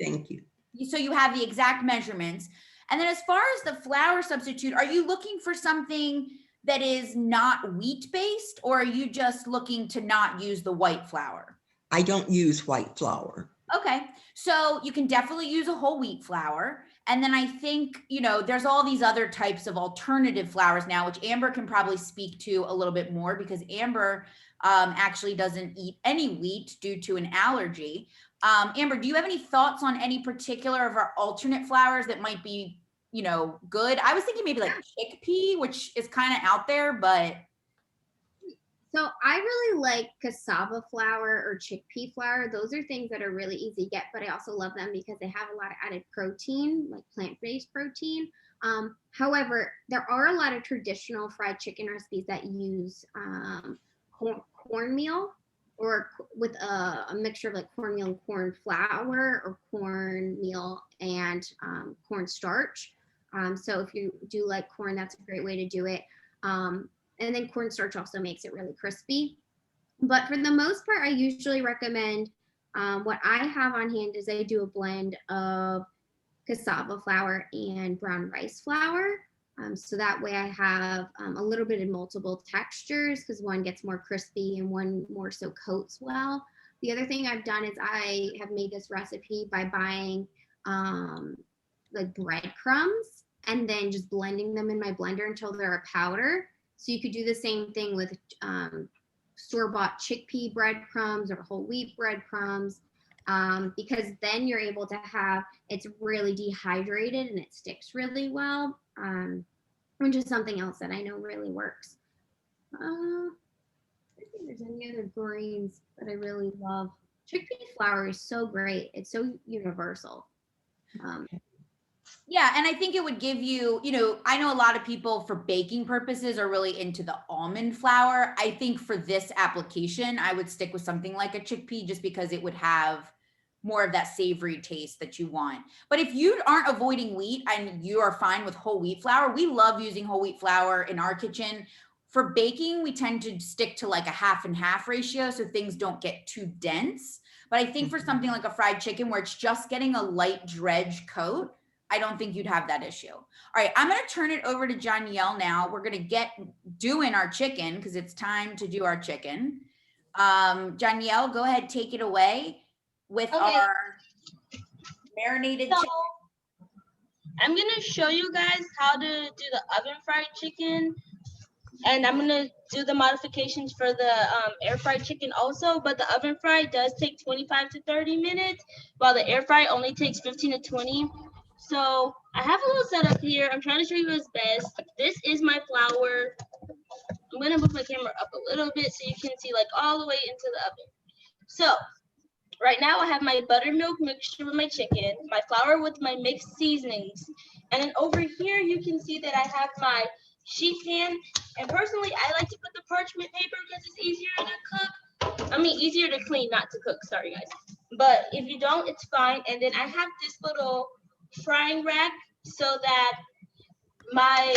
Thank you. So you have the exact measurements. And then as far as the flour substitute, are you looking for something that is not wheat-based, or are you just looking to not use the white flour? I don't use white flour. Okay, so you can definitely use a whole wheat flour. And then I think, there's all these other types of alternative flours now, which Amber can probably speak to a little bit more, because Amber actually doesn't eat any wheat due to an allergy. Amber, do you have any thoughts on any particular of our alternate flours that might be, good? I was thinking maybe like chickpea, which is kind of out there, but. So I really like cassava flour or chickpea flour. Those are things that are really easy to get, but I also love them because they have a lot of added protein, like plant-based protein. However, there are a lot of traditional fried chicken recipes that use cornmeal, or with a mixture of like cornmeal and corn flour, or cornmeal and cornstarch. So if you do like corn, that's a great way to do it. And then cornstarch also makes it really crispy. But for the most part, I usually recommend, what I have on hand is I do a blend of cassava flour and brown rice flour. So that way I have a little bit of multiple textures, because one gets more crispy and one more so coats well. The other thing I've done is I have made this recipe by buying like breadcrumbs and then just blending them in my blender until they're a powder. So you could do the same thing with store-bought chickpea breadcrumbs or whole wheat breadcrumbs, because then you're able to have, it's really dehydrated and it sticks really well, which is something else that I know really works. I don't think there's any other grains that I really love. Chickpea flour is so great. It's so universal. Yeah, and I think it would give you, I know a lot of people for baking purposes are really into the almond flour. I think for this application, I would stick with something like a chickpea, just because it would have more of that savory taste that you want. But if you aren't avoiding wheat and you are fine with whole wheat flour, we love using whole wheat flour in our kitchen. For baking, we tend to stick to like a 50-50 ratio so things don't get too dense. But I think for something like a fried chicken where it's just getting a light dredge coat, I don't think you'd have that issue. All right, I'm gonna turn it over to Danielle now. We're gonna get doing our chicken because it's time to do our chicken. Danielle, go ahead, take it away with our marinated chicken. I'm gonna show you guys how to do the oven fried chicken, and I'm gonna do the modifications for the air fried chicken also, but the oven fry does take 25 to 30 minutes, while the air fry only takes 15 to 20. So I have a little setup here. I'm trying to show you what's best. This is my flour. I'm gonna move my camera up a little bit so you can see like all the way into the oven. So Right now I have my buttermilk mixture with my chicken, my flour with my mixed seasonings. And then over here, you can see that I have my sheet pan. And personally, I like to put the parchment paper because it's easier to cook. I mean, easier to clean, not to cook, sorry guys. But if you don't, it's fine. And then I have this little frying rack so that my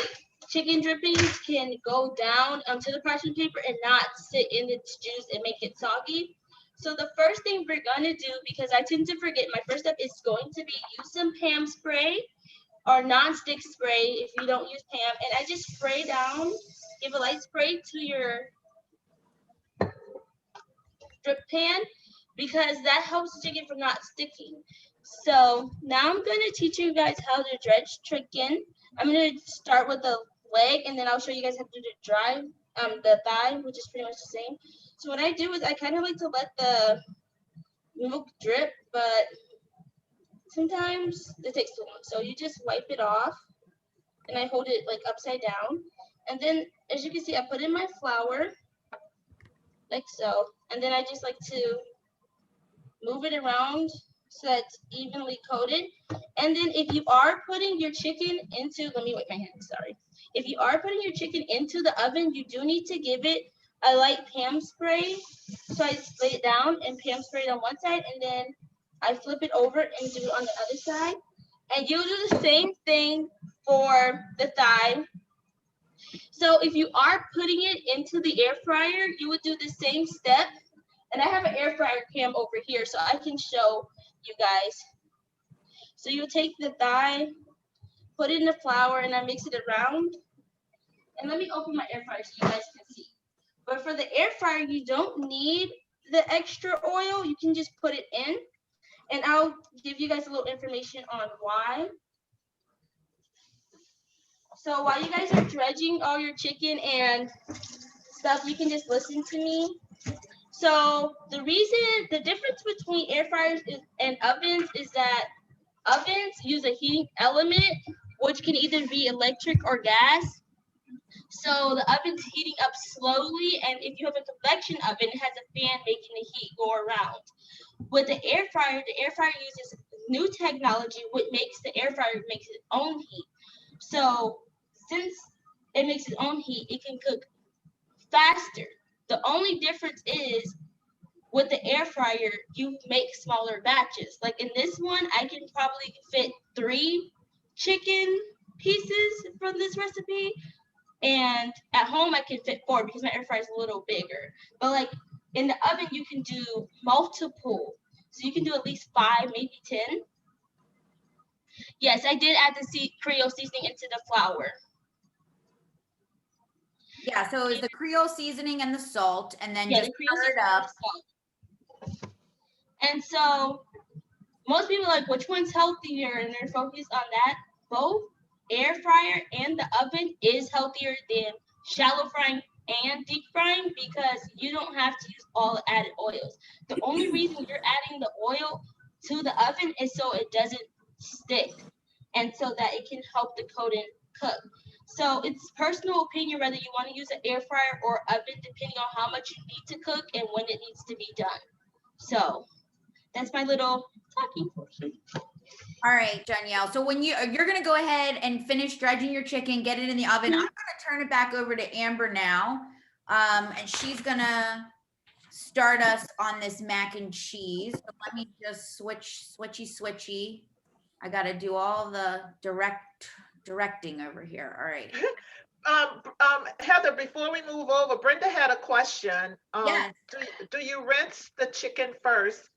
chicken drippings can go down onto the parchment paper and not sit in its juice and make it soggy. So the first thing we're gonna do, because I tend to forget, my first step is going to be use some Pam spray or non-stick spray if you don't use Pam. And I just spray down, give a light spray to your drip pan because that helps the chicken from not sticking. So now I'm gonna teach you guys how to dredge chicken. I'm gonna start with the leg and then I'll show you guys how to do the thigh, which is pretty much the same. So what I do is I kind of like to let the milk drip, but sometimes it takes too long. So you just wipe it off and I hold it like upside down. And then as you can see, I put in my flour like so. And then I just like to move it around so that it's evenly coated. And then if you are putting your chicken into, let me wipe my hands, sorry. If you are putting your chicken into the oven, you do need to give it a light Pam spray. So I lay it down and Pam spray it on one side and then I flip it over and do it on the other side. And you'll do the same thing for the thigh. So if you are putting it into the air fryer, you would do the same step. And I have an air fryer cam over here so I can show you guys. So you take the thigh, put it in the flour and I mix it around. And let me open my air fryer so you guys can see. But for the air fryer, you don't need the extra oil. You can just put it in. And I'll give you guys a little information on why. So while you guys are dredging all your chicken and stuff, you can just listen to me. So the difference between air fryers and ovens is that ovens use a heating element, which can either be electric or gas. So the oven's heating up slowly, and if you have a convection oven, it has a fan making the heat go around. With the air fryer uses new technology, which makes the air fryer makes its own heat. So since it makes its own heat, it can cook faster. The only difference is with the air fryer, you make smaller batches. Like in this one, I can probably fit 3 chicken pieces from this recipe. And at home, I can fit 4 because my air fryer is a little bigger. But like in the oven, you can do multiple. So you can do at least 5, maybe 10. Yes, I did add the Creole seasoning into the flour. Yeah, so it's the Creole seasoning and the salt, and then just the Creole stir it up. And so most people are like, which one's healthier? And they're focused on that. Both air fryer and the oven is healthier than shallow frying and deep frying because you don't have to use all the added oils. The only reason you're adding the oil to the oven is so it doesn't stick and so that it can help the coating cook. So it's personal opinion whether you want to use an air fryer or oven depending on how much you need to cook and when it needs to be done. So that's my little talking portion. All right, Danielle. So when you're going to go ahead and finish dredging your chicken, get it in the oven. I'm going to turn it back over to Amber now. And she's going to start us on this mac and cheese. So let me just switchy. I got to do all the directing over here. All right. Heather, before we move over, Brenda had a question. Yes. Do you rinse the chicken first?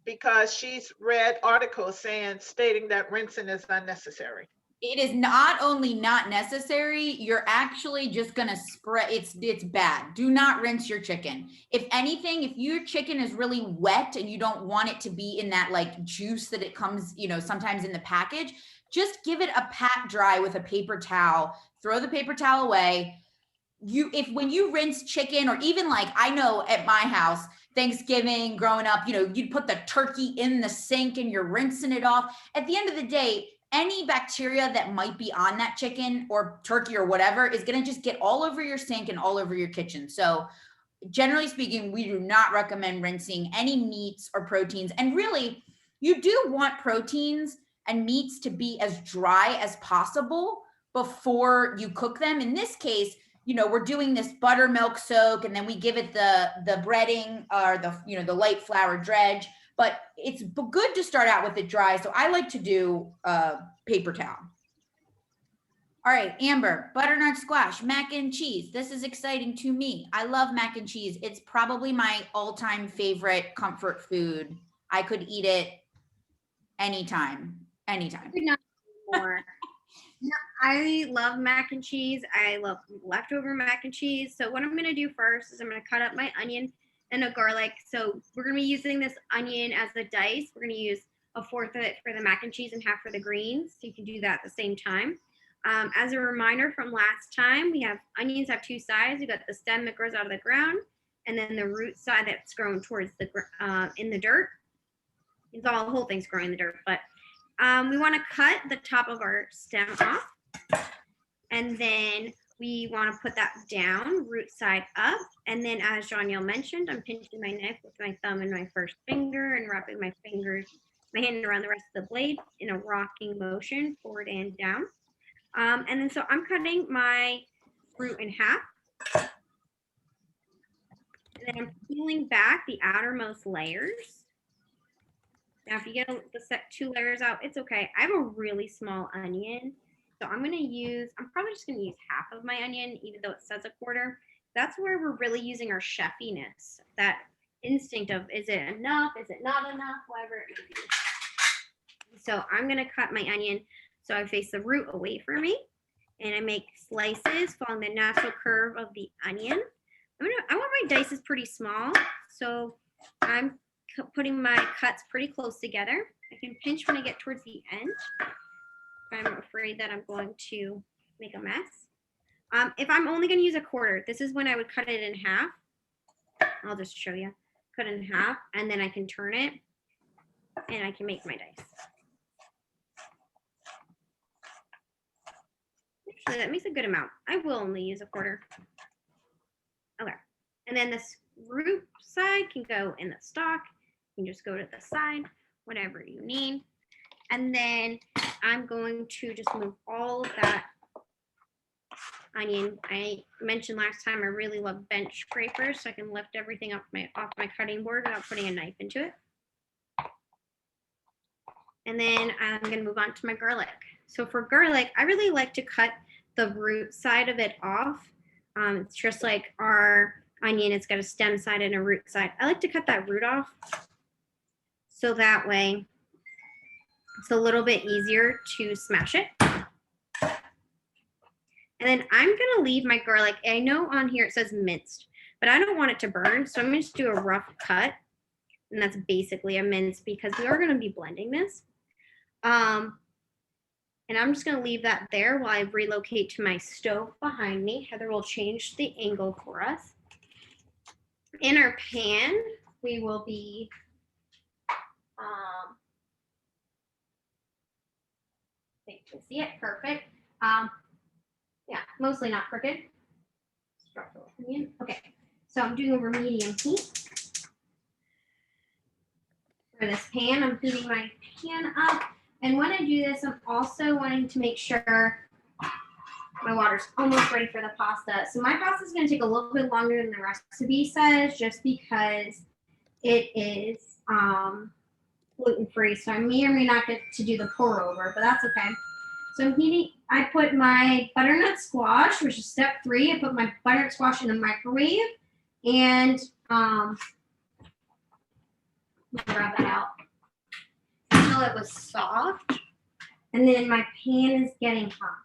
Because she's read articles stating that rinsing is unnecessary. It is not only not necessary, you're actually just gonna spread, it's bad. Do not rinse your chicken. If anything, if your chicken is really wet and you don't want it to be in that like juice that it comes, sometimes in the package, just give it a pat dry with a paper towel, throw the paper towel away. When you rinse chicken, or even like, I know at my house, Thanksgiving, growing up, you'd put the turkey in the sink and you're rinsing it off. At the end of the day, any bacteria that might be on that chicken or turkey or whatever is going to just get all over your sink and all over your kitchen. So generally speaking, we do not recommend rinsing any meats or proteins. And really, you do want proteins and meats to be as dry as possible before you cook them. In this case, you know, we're doing this buttermilk soak, and then we give it the breading or the, you know, the light flour dredge, but it's good to start out with it dry. So I like to do paper towel. All right, Amber, butternut squash, mac and cheese. This is exciting to me. I love mac and cheese. It's probably my all-time favorite comfort food. I could eat it anytime. Could not agree more. No, I love mac and cheese. I love leftover mac and cheese. So what I'm going to do first is I'm going to cut up my onion and a garlic. So we're going to be using this onion as a dice. We're going to use a fourth of it for the mac and cheese and half for the greens. So you can do that at the same time. As a reminder from last time, we have onions have two sides. You got the stem that grows out of the ground, and then the root side that's grown towards the in the dirt. It's all, the whole thing's growing in the dirt, but we want to cut the top of our stem off, and then we want to put that down, root side up, and then as Janiel mentioned, I'm pinching my knife with my thumb and my first finger and wrapping my hand around the rest of the blade in a rocking motion, forward and down. And then so I'm cutting my root in half. And then I'm peeling back the outermost layers. Now, if you get the set 2 layers out, it's okay. I have a really small onion. So I'm probably just gonna use half of my onion, even though it says a quarter. That's where we're really using our chefiness, that instinct of, is it enough? Is it not enough? Whatever it may be. So I'm gonna cut my onion so I face the root away from me, and I make slices following the natural curve of the onion. I want my dices pretty small, so I'm putting my cuts pretty close together. I can pinch when I get towards the end. I'm afraid that I'm going to make a mess. If I'm only going to use a quarter, this is when I would cut it in half. I'll just show you. Cut it in half, and then I can turn it, and I can make my dice. Actually, that makes a good amount. I will only use a quarter. Okay. And then this root side can go in the stalk. You can just go to the side, whatever you need. And then I'm going to just move all of that onion. I mentioned last time I really love bench scrapers, so I can lift everything off my cutting board without putting a knife into it. And then I'm going to move on to my garlic. So for garlic, I really like to cut the root side of it off. It's just like our onion, it's got a stem side and a root side. I like to cut that root off, so that way it's a little bit easier to smash it. And then I'm gonna leave my garlic. I know on here it says minced, but I don't want it to burn, so I'm gonna just do a rough cut. And that's basically a mince because we are gonna be blending this. And I'm just gonna leave that there while I relocate to my stove behind me. Heather will change the angle for us. In our pan, we will be I think you can see it, perfect. Yeah, mostly not crooked. Structural opinion. Okay, so I'm doing over medium heat. For this pan, I'm heating my pan up. And when I do this, I'm also wanting to make sure my water's almost ready for the pasta. So my pasta is going to take a little bit longer than the recipe says, just because it is gluten-free. So I may or may not get to do the pour over, but that's okay. So I'm heating, I put my butternut squash, which is step 3. I put my butternut squash in the microwave, and grab that out until it was soft. And then my pan is getting hot.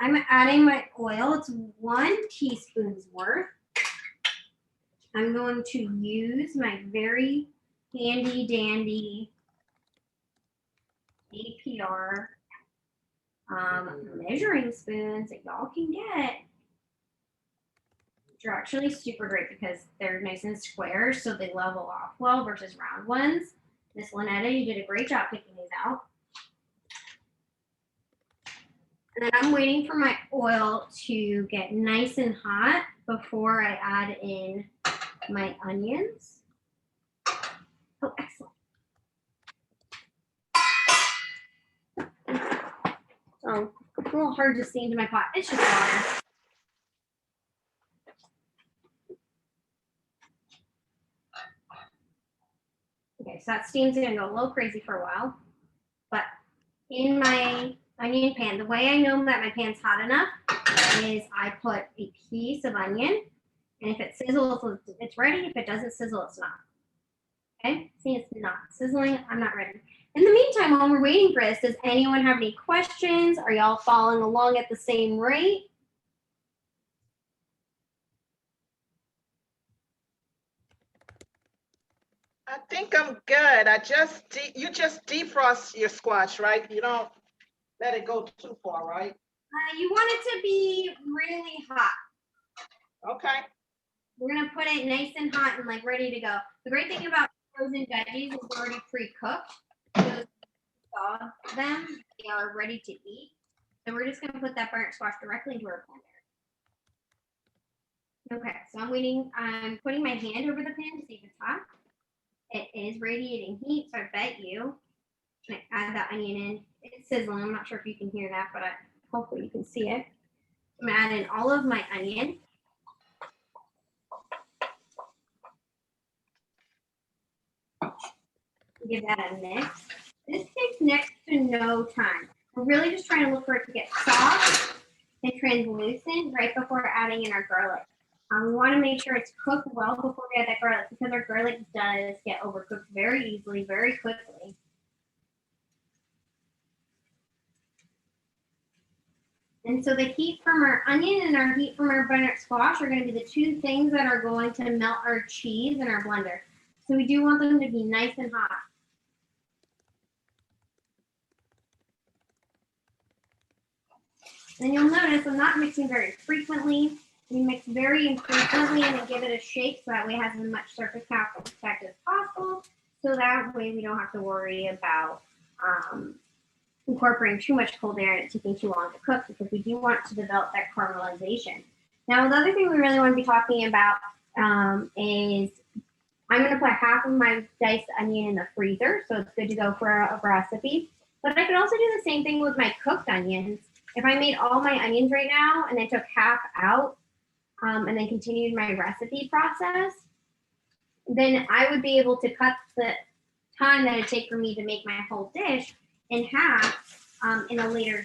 I'm adding my oil. It's 1 teaspoon's worth. I'm going to use my very handy dandy AARP measuring spoons that y'all can get, which are actually super great because they're nice and square, so they level off well versus round ones. Miss Lynetta, you did a great job picking these out. And then I'm waiting for my oil to get nice and hot before I add in my onions. Oh, excellent. Oh, it's a little hard to see into my pot. It's just water. Okay, so that steam's gonna go a little crazy for a while. But in my onion pan, the way I know that my pan's hot enough is I put a piece of onion, and if it sizzles, it's ready. If it doesn't sizzle, it's not. Okay, see, it's not sizzling. I'm not ready. In the meantime, while we're waiting for this, does anyone have any questions? Are y'all following along at the same rate? I think I'm good. You just defrost your squash, right? You don't let it go too far, right? You want it to be really hot. Okay. We're gonna put it nice and hot and like ready to go. The great thing about frozen veggies is they're already pre-cooked. So if you thaw them, they are ready to eat. So we're just gonna put that burnt squash directly into our blender. Okay, so I'm waiting. I'm putting my hand over the pan to see if it's hot. It is radiating heat, so I bet you can add that onion in. It's sizzling. I'm not sure if you can hear that, but hopefully you can see it. I'm gonna add in all of my onion. Give that a mix. This takes next to no time. We're really just trying to look for it to get soft and translucent right before adding in our garlic. We want to make sure it's cooked well before we add that garlic, because our garlic does get overcooked very easily, very quickly. And so the heat from our onion and our heat from our butternut squash are going to be the two things that are going to melt our cheese in our blender. So we do want them to be nice and hot. And you'll notice I'm not mixing very frequently. We mix very infrequently and then give it a shake so that way it has as much surface contact as possible. So that way we don't have to worry about incorporating too much cold air and it taking too long to cook, because we do want to develop that caramelization. Now, the other thing we really want to be talking about is I'm going to put half of my diced onion in the freezer, so it's good to go for a recipe. But I could also do the same thing with my cooked onions. If I made all my onions right now and I took half out and then continued my recipe process, then I would be able to cut the time that it'd take for me to make my whole dish in half in a later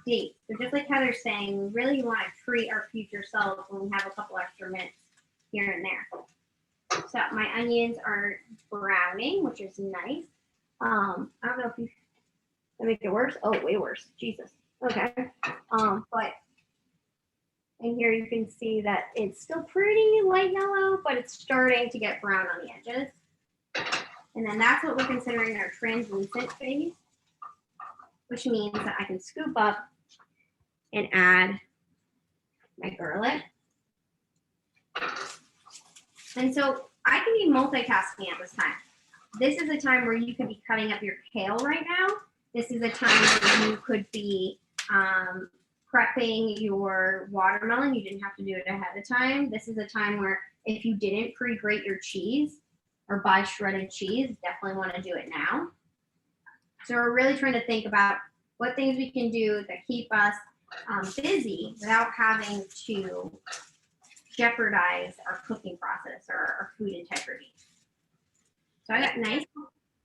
date. So just like Heather's saying, we really want to treat our future selves when we have a couple extra minutes here and there. So my onions are browning, which is nice. I don't know if you can make it worse. Oh, way worse. Jesus. Okay. But in here you can see that it's still pretty light yellow, but it's starting to get brown on the edges. And then that's what we're considering our translucent phase, which means that I can scoop up and add my garlic. And so I can be multitasking at this time. This is a time where you could be cutting up your kale right now. This is a time where you could be prepping your watermelon. You didn't have to do it ahead of time. This is a time where if you didn't pre-grate your cheese or buy shredded cheese, definitely want to do it now. So we're really trying to think about what things we can do that keep us busy without having to jeopardize our cooking process or our food integrity. So I got nice.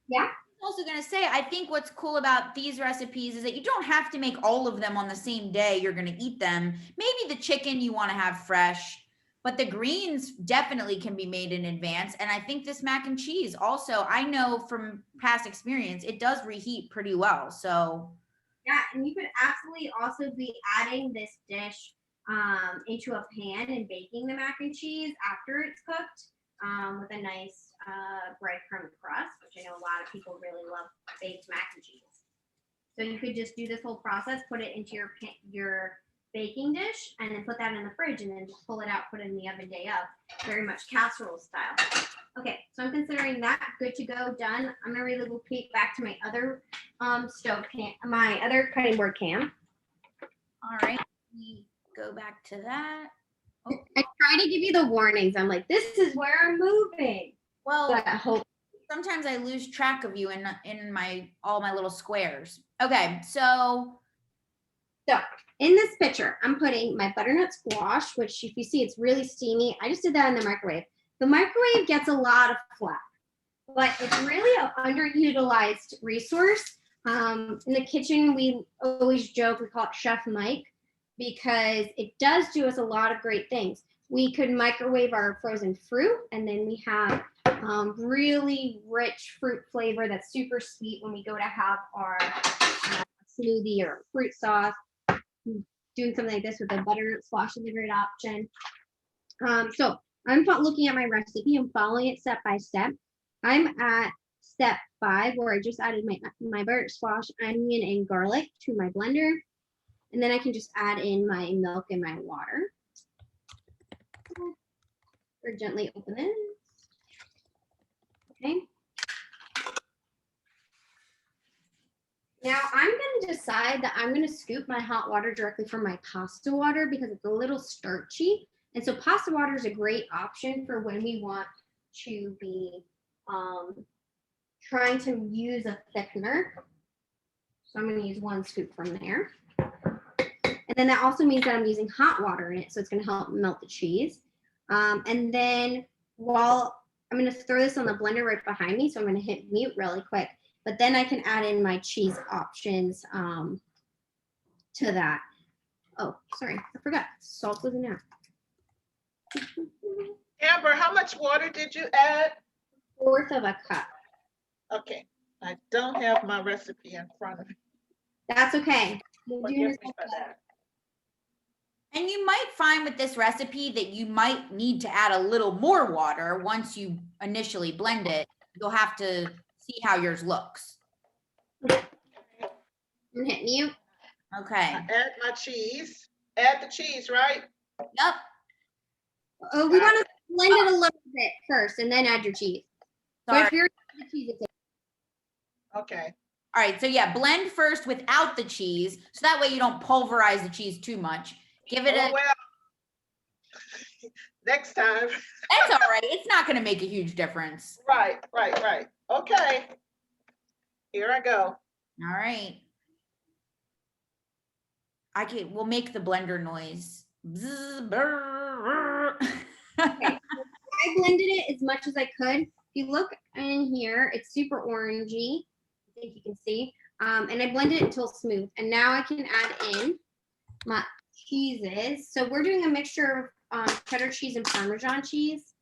Yeah. Also going to say, I think what's cool about these recipes is that you don't have to make all of them on the same day you're going to eat them. Maybe the chicken you want to have fresh, but the greens definitely can be made in advance. And I think this mac and cheese also, I know from past experience, it does reheat pretty well. So yeah, and you could absolutely also be adding this dish into a pan and baking the mac and cheese after it's cooked with a nice breadcrumb crust, which I know a lot of people really love baked mac and cheese. So you could just do this whole process, put it into your baking dish, and then put that in the fridge, and then just pull it out, put it in the oven day of, very much casserole style. Okay, so I'm considering that good to go, done. I'm gonna relocate back to my other stove pan, my other cutting board can. all right, we go back to that. I try to give you the warnings. I'm like, this is where I'm moving. Well, But I hope. sometimes I lose track of you in my all my little squares. Okay, so So in this picture, I'm putting my butternut squash, which if you see, it's really steamy. I just did that in the microwave. The microwave gets a lot of flack, but it's really an underutilized resource. In the kitchen, we always joke, we call it Chef Mike, because it does do us a lot of great things. We could microwave our frozen fruit, and then we have really rich fruit flavor that's super sweet when we go to have our smoothie or fruit sauce. Doing something like this with a butternut squash is a great option. So I'm looking at my recipe. I'm following it step by step. I'm at step 5 where I just added my butternut squash, onion, and garlic to my blender. And then I can just add in my milk and my water. Or gently open this. Okay. Now I'm going to decide that I'm going to scoop my hot water directly from my pasta water because it's a little starchy. And so pasta water is a great option for when we want to be trying to use a thickener. So I'm going to use 1 scoop from there. And then that also means that I'm using hot water in it. So it's going to help melt the cheese. And then while I'm going to throw this on the blender right behind me. So I'm going to hit mute really quick. But then I can add in my cheese options to that. Oh, sorry, I forgot. Salt was in there. Amber, how much water did you add? 1/4 of a cup. Okay, I don't have my recipe in front of me. That's okay. Forgive me for that. and you might find with this recipe that you might need to add a little more water once you initially blend it. You'll have to see how yours looks. And hit mute. Okay. I add my cheese. Add the cheese, right? Yep. Oh, we want to blend it a little bit first and then add your cheese. So Sorry. if you're the cheese, it's Okay. All right. So yeah, blend first without the cheese. So that way you don't pulverize the cheese too much. Give it Oh, well, next time. That's all right. It's not going to make a huge difference. Right. Okay. Here I go. All right. We'll make the blender noise. Bzz, brr, okay. I blended it as much as I could. If you look in here, it's super orangey. I think you can see. And I blended it until smooth. And now I can add in my cheeses. So we're doing a mixture of cheddar cheese and Parmesan cheese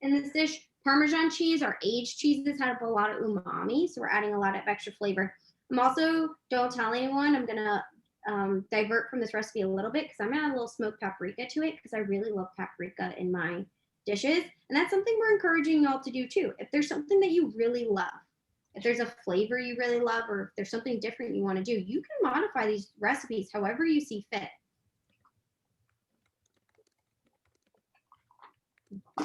in this dish. Parmesan cheese or aged cheeses have a lot of umami, so we're adding a lot of extra flavor. I'm also, don't tell anyone, I'm gonna divert from this recipe a little bit because I'm gonna add a little smoked paprika to it because I really love paprika in my dishes. And that's something we're encouraging y'all to do too. If there's something that you really love, if there's a flavor you really love, or if there's something different you want to do, you can modify these recipes however you see fit. I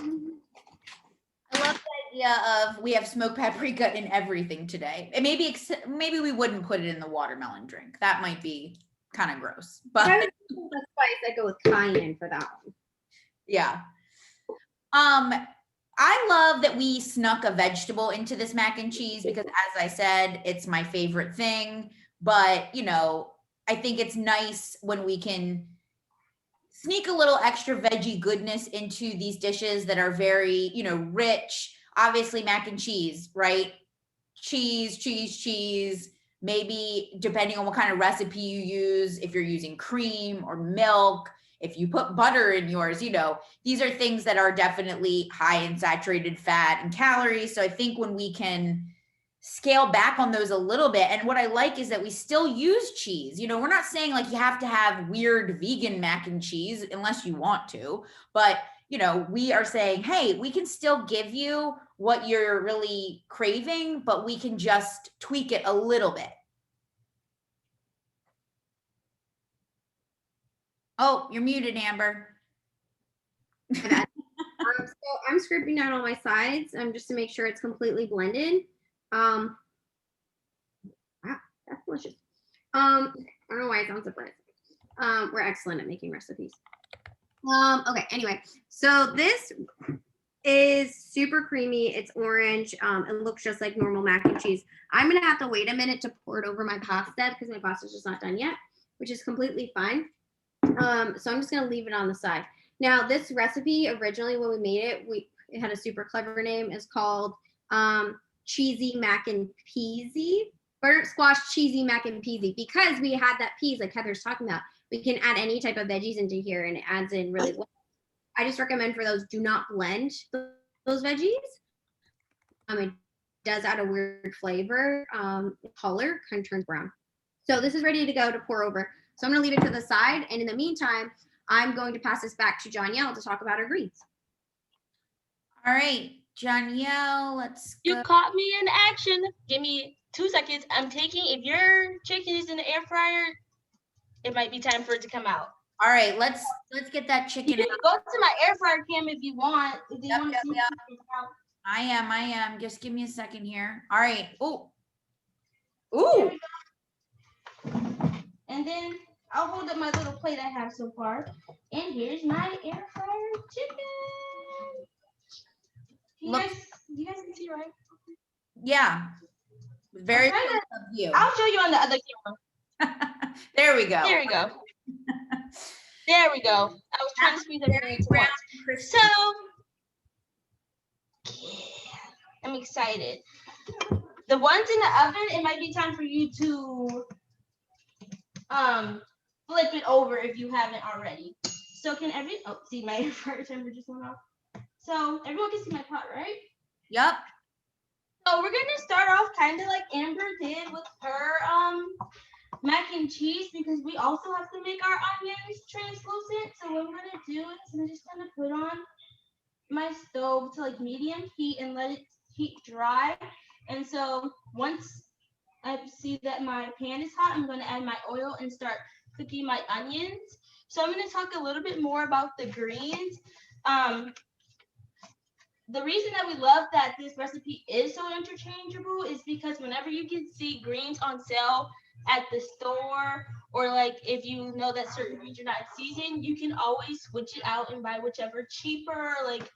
love the idea of we have smoked paprika in everything today. And maybe we wouldn't put it in the watermelon drink. That might be kind of gross. But The spice, I go with cayenne for that one. yeah. I love that we snuck a vegetable into this mac and cheese because, as I said, it's my favorite thing. But, you know, I think it's nice when we can sneak a little extra veggie goodness into these dishes that are very, you know, rich. Obviously, mac and cheese, right? Cheese. Maybe depending on what kind of recipe you use, if you're using cream or milk, if you put butter in yours, you know, these are things that are definitely high in saturated fat and calories. So I think when we can scale back on those a little bit, and what I like is that we still use cheese. You know, we're not saying like you have to have weird vegan mac and cheese unless you want to, but you know, we are saying, hey, we can still give you what you're really craving, but we can just tweak it a little bit. Oh, you're muted, Amber. So I'm scraping down on my sides just to make sure it's completely blended. Wow, that's delicious. I don't know why it sounds so bright. We're excellent at making recipes. Okay, anyway, so this is super creamy. It's orange. It looks just like normal mac and cheese. I'm gonna have to wait a minute to pour it over my pasta because my pasta's just not done yet, which is completely fine. So I'm just gonna leave it on the side. Now, this recipe originally when we made it, it had a super clever name. It's called cheesy mac and peasy, butter squash cheesy mac and peasy, because we had that peas like Heather's talking about. We can add any type of veggies into here and it adds in really well. I just recommend for those, do not blend those veggies. It does add a weird flavor. Color kind of turns brown. So this is ready to go to pour over. So I'm gonna leave it to the side. And in the meantime, I'm going to pass this back to Janielle to talk about our greens. All right, Janielle, let's You go. caught me in action. Give me 2 seconds. I'm taking, if your chicken is in the air fryer, it might be time for it to come out. All right, let's get that You chicken can out. go to my air fryer cam if you want. If you want to see Yep. it out. I am. Just give me a second here. All right. Oh. There Ooh. we go. And then I'll hold up my little plate I have so far. And here's my air fryer chicken. You guys can see, right? Yeah. Very trying cool of you. I'll show you on the other camera. There we go. There we go. There we go. I was trying to squeeze everything into brown once. and crispy. So, yeah, I'm excited. The ones in the oven, it might be time for you to flip it over if you haven't already. So can see my air fryer timer just went off. So everyone can see my pot, right? Yep. So we're gonna start off kind of like Amber did with her mac and cheese, because we also have to make our onions translucent. So what I'm gonna do is I'm just gonna put on my stove to like medium heat and let it heat dry. And so once I see that my pan is hot, I'm gonna add my oil and start cooking my onions. So I'm gonna talk a little bit more about the greens. The reason that we love that this recipe is so interchangeable is because whenever you can see greens on sale at the store, or like if you know that certain greens are not in season, you can always switch it out and buy whichever cheaper, like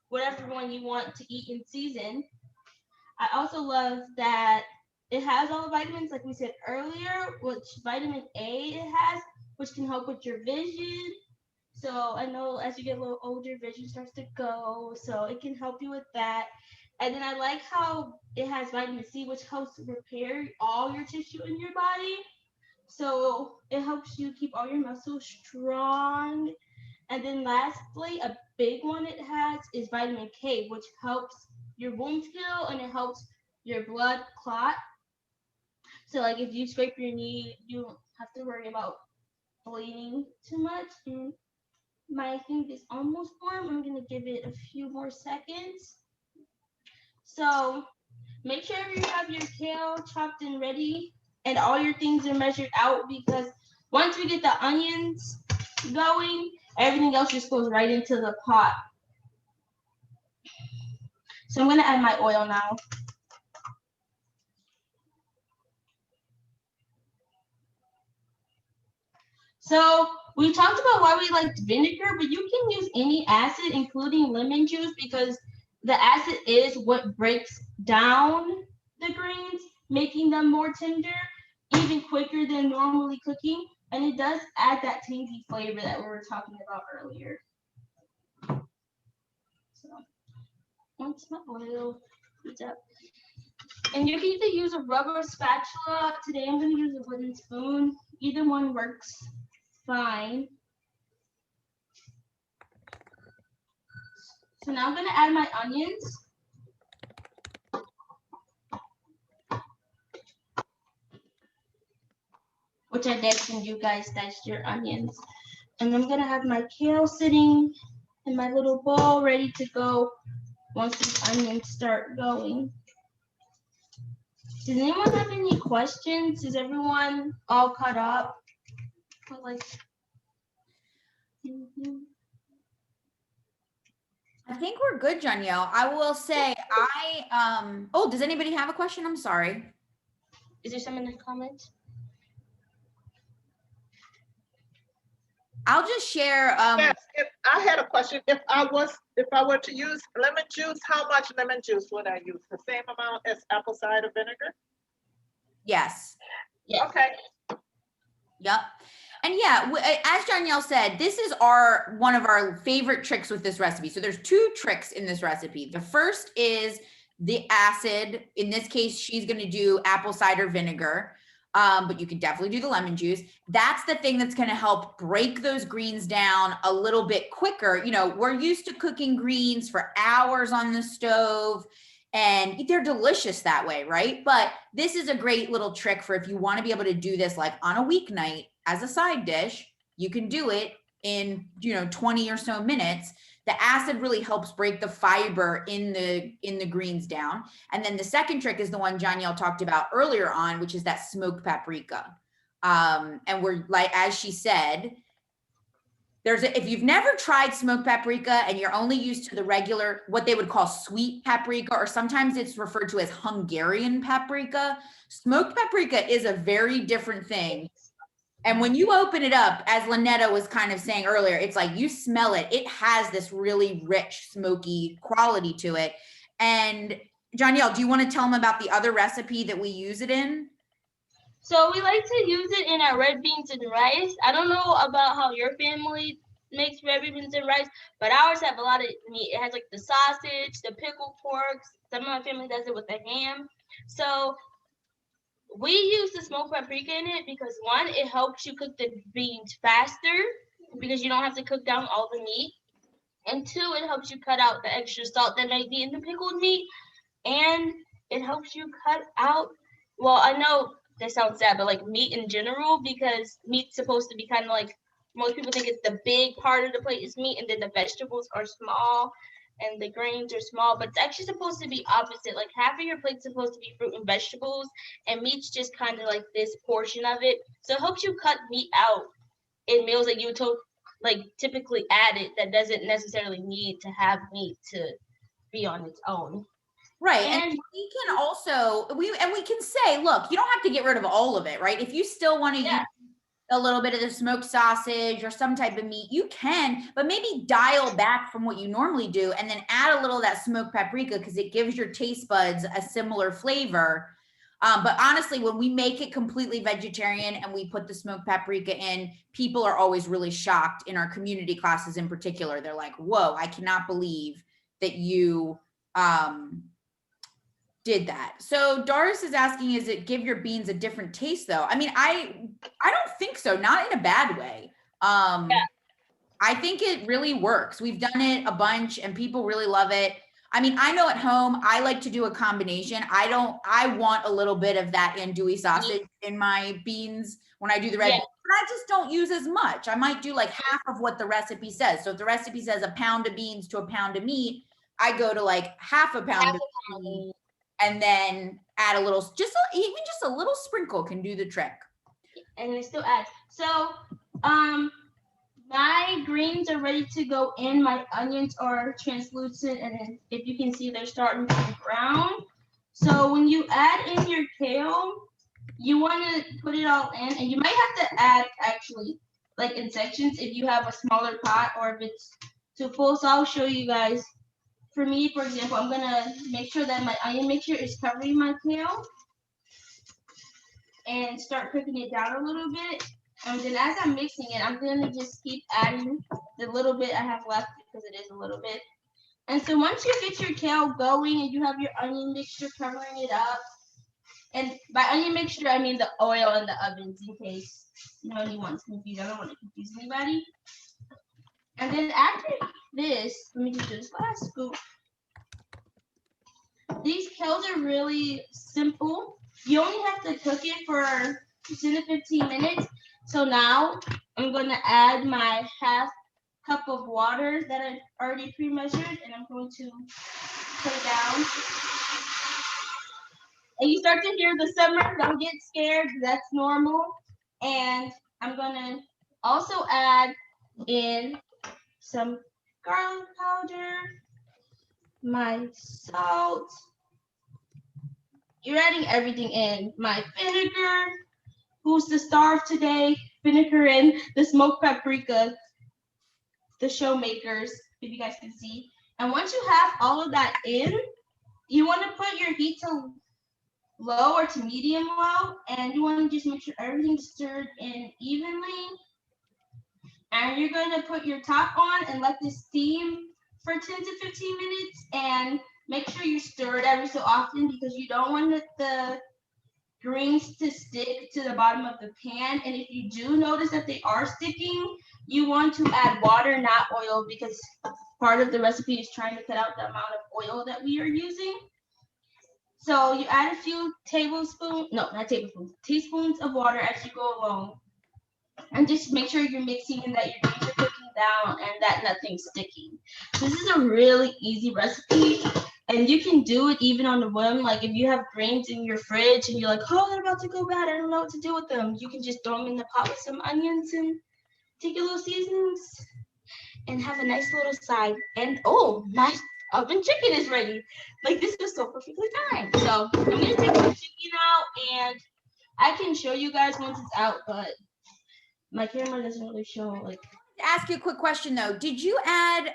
whatever one you want to eat in season. I also love that it has all the vitamins, like we said earlier, which vitamin A it has, which can help with your vision. So I know as you get a little older, vision starts to go, so it can help you with that. And then I like how it has vitamin C, which helps repair all your tissue in your body. So it helps you keep all your muscles strong. And then lastly, a big one it has is vitamin K, which helps your wounds heal and it helps your blood clot. So like if you scrape your knee, you don't have to worry about bleeding too much. And my thing is almost warm. I'm gonna give it a few more seconds. So make sure you have your kale chopped and ready and all your things are measured out, because once we get the onions going, everything else just goes right into the pot. So I'm gonna add my oil now. So we talked about why we liked vinegar, but you can use any acid, including lemon juice, because the acid is what breaks down the greens, making them more tender, even quicker than normally cooking. And it does add that tangy flavor that we were talking about earlier. So once my oil heats up. And you can either use a rubber spatula. Today I'm going to use a wooden spoon. Either one works fine. So now I'm going to add my onions. Which I mentioned, you guys dice your onions. And I'm going to have my kale sitting in my little bowl ready to go once these onions start going. Does anyone have any questions? Is everyone all caught up? Like, I think we're good, Janielle. I will say oh, does anybody have a question? I'm sorry. Is there someone in the comments? I'll just share. Yes, if I had a question, if I were to use lemon juice, how much lemon juice would I use? The same amount as apple cider vinegar? Yes. Yes. Okay, Yep. And yeah, as Danielle said, this is one of our favorite tricks with this recipe. So there's two tricks in this recipe. The first is the acid. In this case, she's going to do apple cider vinegar, but you can definitely do the lemon juice. That's the thing that's going to help break those greens down a little bit quicker. You know, we're used to cooking greens for hours on the stove, and they're delicious that way, right? But this is a great little trick for if you want to be able to do this like on a weeknight as a side dish. You can do it in, 20 or so minutes. The acid really helps break the fiber in the greens down. And then the second trick is the one Danielle talked about earlier on, which is that smoked paprika. And we're like, as she said, if you've never tried smoked paprika and you're only used to the regular, what they would call sweet paprika, or sometimes it's referred to as Hungarian paprika, smoked paprika is a very different thing. And when you open it up, as Lynetta was kind of saying earlier, it's like you smell it. It has this really rich, smoky quality to it. And Danielle, do you want to tell them about the other recipe that we use it in? So we like to use it in our red beans and rice. I don't know about how your family makes red beans and rice, but ours have a lot of meat. It has like the sausage, the pickled pork. Some of my family does it with the ham. So we use the smoked paprika in it because one, it helps you cook the beans faster because you don't have to cook down all the meat. And two, it helps you cut out the extra salt that might be in the pickled meat. And it helps you cut out, well, I know that sounds sad, but like meat in general, because meat's supposed to be kind of like, most people think it's the big part of the plate is meat, and then the vegetables are small and the grains are small, but it's actually supposed to be opposite. Like half of your plate's supposed to be fruit and vegetables, and meat's just kind of like this portion of it. So it helps you cut meat out in meals that you would like typically add it that doesn't necessarily need to have meat to be on its own. Right. And we can also, we can say, look, you don't have to get rid of all of it, right? If you still want to use a little bit of the smoked sausage or some type of meat, you can, but maybe dial back from what you normally do and then add a little of that smoked paprika because it gives your taste buds a similar flavor. But honestly, when we make it completely vegetarian and we put the smoked paprika in, people are always really shocked in our community classes in particular. They're like, whoa, I cannot believe that you did that. So Doris is asking, is it give your beans a different taste though? I mean, I don't think so, not in a bad way. I think it really works. We've done it a bunch and people really love it. I mean, I know at home, I like to do a combination. I want a little bit of that andouille sausage in my beans when I do the red beans, but I just don't use as much. I might do like half of what the recipe says. So if the recipe says a pound of beans to a pound of meat, I go to like half a pound of meat and then add a little, even just a little sprinkle can do the trick. And it still adds. So, my greens are ready to go in. My onions are translucent, and then if you can see, they're starting to brown. So when you add in your kale, you want to put it all in, and you might have to add actually like in sections if you have a smaller pot or if it's too full. So I'll show you guys. For me, for example, I'm gonna make sure that my onion mixture is covering my kale and start cooking it down a little bit. And then as I'm mixing it, I'm gonna just keep adding the little bit I have left because it is a little bit. And so once you get your kale going and you have your onion mixture covering it up, and by onion mixture, I mean the oil in the ovens in case anyone's confused. I don't want to confuse anybody. And then after this, let me just do this last scoop. These kales are really simple. You only have to cook it for 10 to 15 minutes. So now I'm going to add my half cup of water that I've already pre-measured, and I'm going to put it down. And you start to hear the summer, don't get scared, that's normal. And I'm going to also add in some garlic powder, my salt. You're adding everything in. My vinegar. Who's the star of today? vinegar in, the smoked paprika, the show makers, if you guys can see. And once you have all of that in, you want to put your heat to low or to medium low, and you want to just make sure everything's stirred in evenly. And you're going to put your top on and let this steam for 10 to 15 minutes, and make sure you stir it every so often because you don't want the greens to stick to the bottom of the pan. And if you do notice that they are sticking, you want to add water, not oil, because part of the recipe is trying to cut out the amount of oil that we are using. So you add a few teaspoons of water as you go along. And just make sure you're mixing and that your greens are cooking down and that nothing's sticking. This is a really easy recipe, and you can do it even on the whim. Like if you have greens in your fridge and you're like, oh, they're about to go bad, I don't know what to do with them. You can just throw them in the pot with some onions and take your little seasonings and have a nice little side. And oh, my oven chicken is ready. Like this was so perfectly timed. So I'm gonna take the chicken out, and I can show you guys once it's out, but my camera doesn't really show like. Ask you a quick question though. Did you add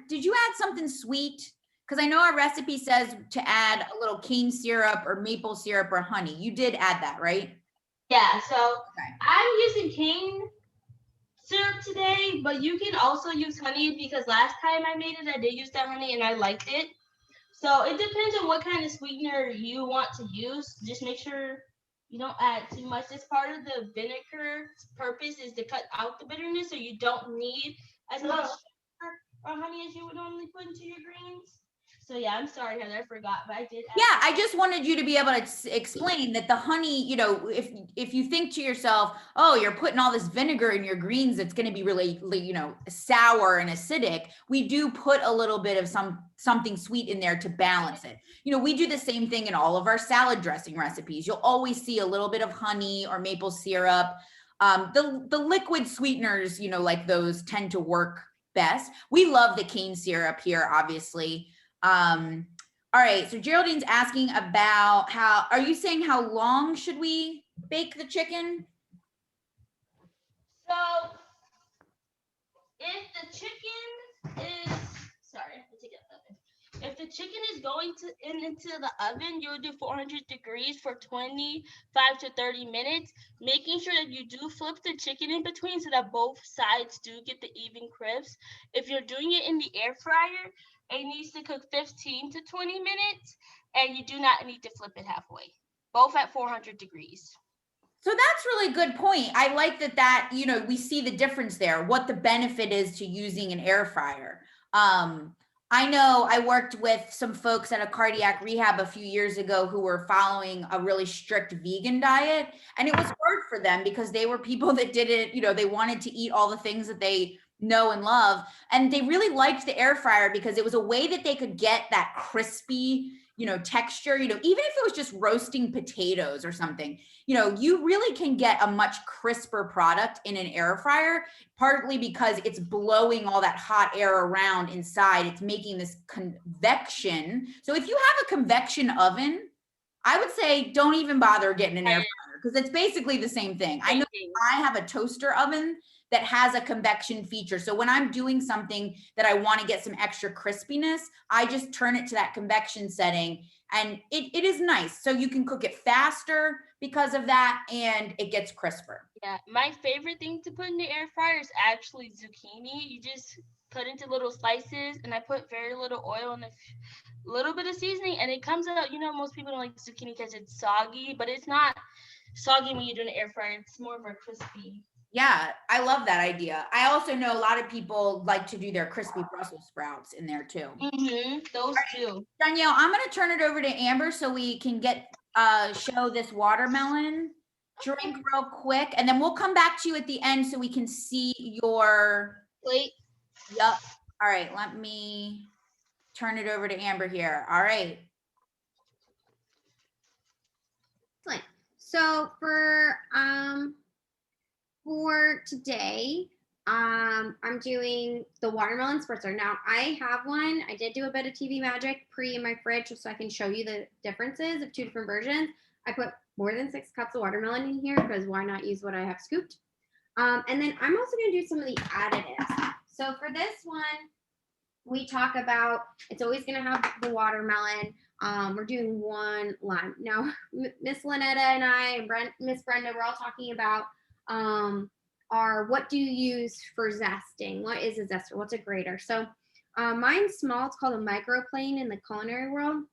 did you add something sweet? Because I know our recipe says to add a little cane syrup or maple syrup or honey. You did add that, right? Yeah, so I'm using cane syrup today, but you can also use honey because last time I made it, I did use that honey and I liked it. So it depends on what kind of sweetener you want to use. Just make sure you don't add too much. This part of the vinegar's purpose is to cut out the bitterness, so you don't need as much sugar or honey as you would normally put into your greens. So yeah, I'm sorry, Heather, I forgot, but I did. Yeah, I just wanted you to be able to explain that the honey, you know, if you think to yourself, oh, you're putting all this vinegar in your greens, it's going to be really, you know, sour and acidic. We do put a little bit of something sweet in there to balance it. You know, we do the same thing in all of our salad dressing recipes. You'll always see a little bit of honey or maple syrup. The liquid sweeteners, you know, like those tend to work best. We love the cane syrup here, obviously. All right, so Geraldine's asking about are you saying how long should we bake the chicken? So if the chicken is, sorry, I have to take it out of the oven. If the chicken is going into the oven, you'll do 400 degrees for 25 to 30 minutes, making sure that you do flip the chicken in between so that both sides do get the even crisp. If you're doing it in the air fryer, it needs to cook 15 to 20 minutes, and you do not need to flip it halfway, both at 400 degrees. So that's really good point. I like that, you know, we see the difference there, what the benefit is to using an air fryer. I know I worked with some folks at a cardiac rehab a few years ago who were following a really strict vegan diet, and it was hard for them because they were people that didn't, you know, they wanted to eat all the things that they know and love, and they really liked the air fryer because it was a way that they could get that crispy, you know, texture, you know, even if it was just roasting potatoes or something, you know, you really can get a much crisper product in an air fryer, partly because it's blowing all that hot air around inside. It's making this convection. So if you have a convection oven, I would say don't even bother getting an air fryer because it's basically the same thing. I know I have a toaster oven that has a convection feature. So when I'm doing something that I want to get some extra crispiness, I just turn it to that convection setting, and it is nice. So you can cook it faster because of that, and it gets crisper. Yeah, my favorite thing to put in the air fryer is actually zucchini. You just cut into little slices, and I put very little oil and a little bit of seasoning, and it comes out, you know, most people don't like zucchini because it's soggy, but it's not soggy when you do an air fryer. It's more of a crispy. Yeah, I love that idea. I also know a lot of people like to do their crispy Brussels sprouts in there too. Mm-hmm, those too. Danielle, I'm going to turn it over to Amber so we can show this watermelon drink real quick, and then we'll come back to you at the end so we can see your plate. Yep. All right, let me turn it over to Amber here. All right. Excellent. So for today, I'm doing the watermelon spritzer. Now I have one. I did do a bit of TV magic in my fridge so I can show you the differences of two different versions. I put more than 6 cups of watermelon in here because why not use what I have scooped? And then I'm also going to do some of the additives. So for this one, we talk about, it's always going to have the watermelon. We're doing 1 lime. Now, Miss Lynetta and I and Miss Brenda, we're all talking about what do you use for zesting? What is a zester? What's a grater? So mine's small. It's called a microplane in the culinary world.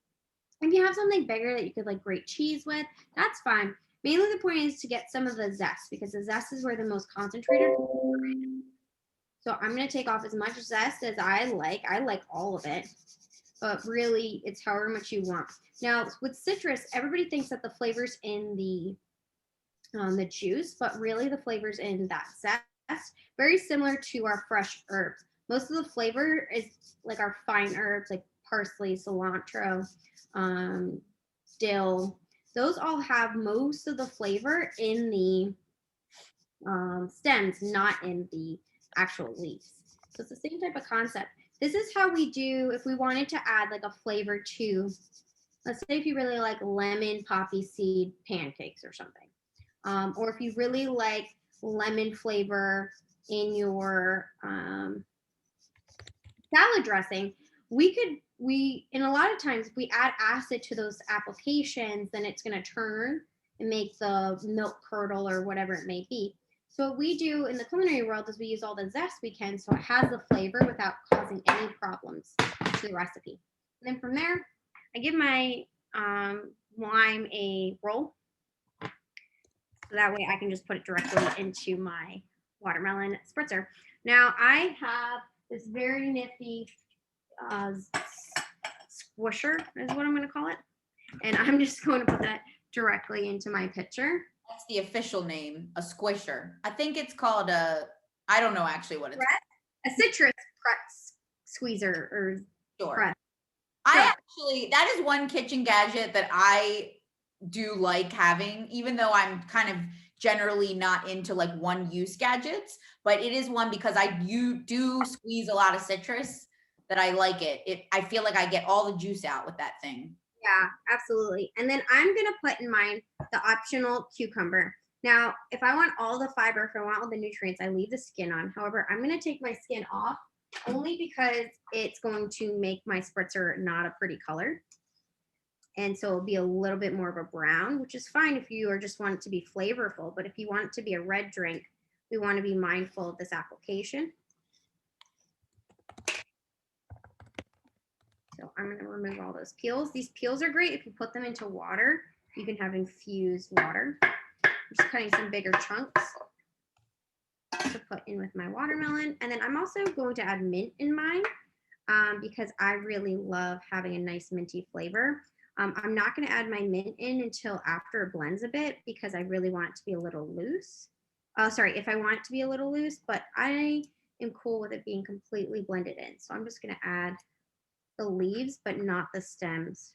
If you have something bigger that you could like grate cheese with, that's fine. Mainly the point is to get some of the zest because the zest is where the most concentrated. So I'm going to take off as much zest as I like. I like all of it, but really it's however much you want. Now with citrus, everybody thinks that the flavor's in the juice, but really the flavor's in that zest. Very similar to our fresh herbs. Most of the flavor is like our fine herbs like parsley, cilantro, dill. Those all have most of the flavor in the stems, not in the actual leaves. So it's the same type of concept. This is how we do if we wanted to add like a flavor to, let's say if you really like lemon poppy seed pancakes or something. Or if you really like lemon flavor in your salad dressing, and a lot of times if we add acid to those applications, then it's going to turn and make the milk curdle or whatever it may be. So what we do in the culinary world is we use all the zest we can so it has the flavor without causing any problems to the recipe. And then from there, I give my lime a roll. So that way I can just put it directly into my watermelon spritzer. Now I have this very nifty squisher is what I'm going to call it. And I'm just going to put that directly into my pitcher. That's the official name, a squisher. I think it's called I don't know actually what it's called. A citrus press squeezer or sure. Press. That is one kitchen gadget that I do like having, even though I'm kind of generally not into like one use gadgets, but it is one because you do squeeze a lot of citrus that I like it. I feel like I get all the juice out with that thing. Yeah, absolutely. And then I'm going to put in mine the optional cucumber. Now, if I want all the fiber, if I want all the nutrients, I leave the skin on. However, I'm going to take my skin off only because it's going to make my spritzer not a pretty color. And so it'll be a little bit more of a brown, which is fine if you just want it to be flavorful. But if you want it to be a red drink, we want to be mindful of this application. So I'm going to remove all those peels. These peels are great if you put them into water. You can have infused water. I'm just cutting some bigger chunks to put in with my watermelon. And then I'm also going to add mint in mine because I really love having a nice minty flavor. I'm not going to add my mint in until after it blends a bit because I really want it to be a little loose. If I want it to be a little loose, but I am cool with it being completely blended in. So I'm just going to add the leaves, but not the stems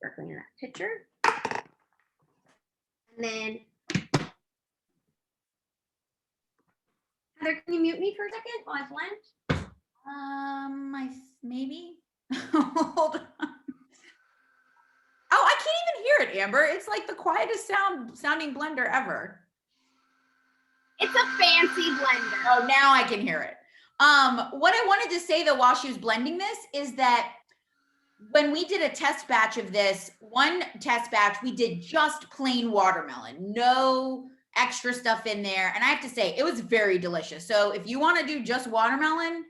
directly in that pitcher. And then, Heather, can you mute me for a second while I blend? Maybe. Hold on. Oh, I can't even hear it, Amber. It's like the quietest sounding blender ever. It's a fancy blender. Oh, now I can hear it. What I wanted to say though, while she was blending this is that when we did a test batch of this, one test batch, we did just plain watermelon, no extra stuff in there. And I have to say, it was very delicious. So if you want to do just watermelon,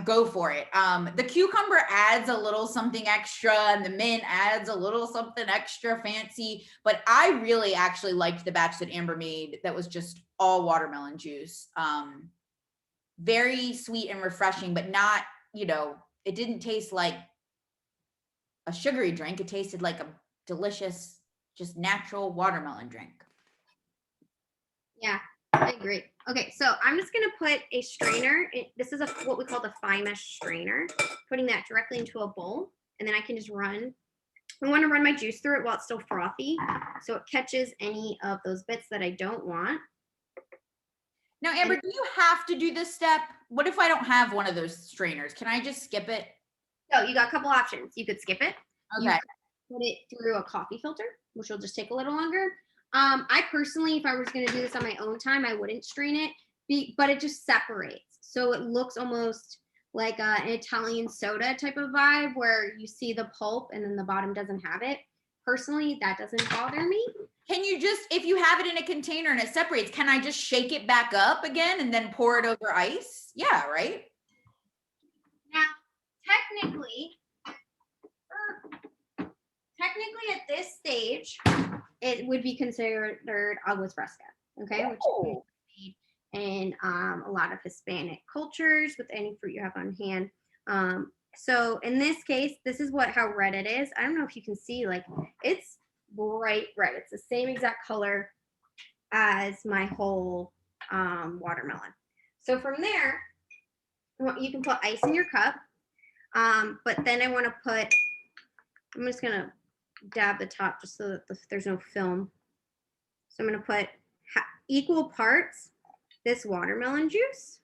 go for it. The cucumber adds a little something extra and the mint adds a little something extra fancy, but I really actually liked the batch that Amber made that was just all watermelon juice. Very sweet and refreshing, but not, it didn't taste like a sugary drink. It tasted like a delicious, just natural watermelon drink. Yeah, I agree. Okay, so I'm just going to put a strainer. This is what we call the fine mesh strainer. Putting that directly into a bowl, and then I can just run. I want to run my juice through it while it's still frothy, so it catches any of those bits that I don't want. Now, Amber, do you have to do this step? What if I don't have one of those strainers? Can I just skip it? So you got a couple options. You could skip it. Okay. put it through a coffee filter, which will just take a little longer. I personally, if I was going to do this on my own time, I wouldn't strain it, but it just separates. So it looks almost like an Italian soda type of vibe where you see the pulp and then the bottom doesn't have it. Personally, that doesn't bother me. Can you just, if you have it in a container and it separates, can I just shake it back up again and then pour it over ice? Yeah, right? Now, technically at this stage, it would be considered aguas fresca, okay? Which is made in a lot of Hispanic cultures with any fruit you have on hand. So in this case, this is how red it is. I don't know if you can see, like, it's bright red. It's the same exact color as my whole watermelon. So from there, you can put ice in your cup. But then I want to put, I'm just going to dab the top just so that there's no film. So I'm going to put equal parts this watermelon juice.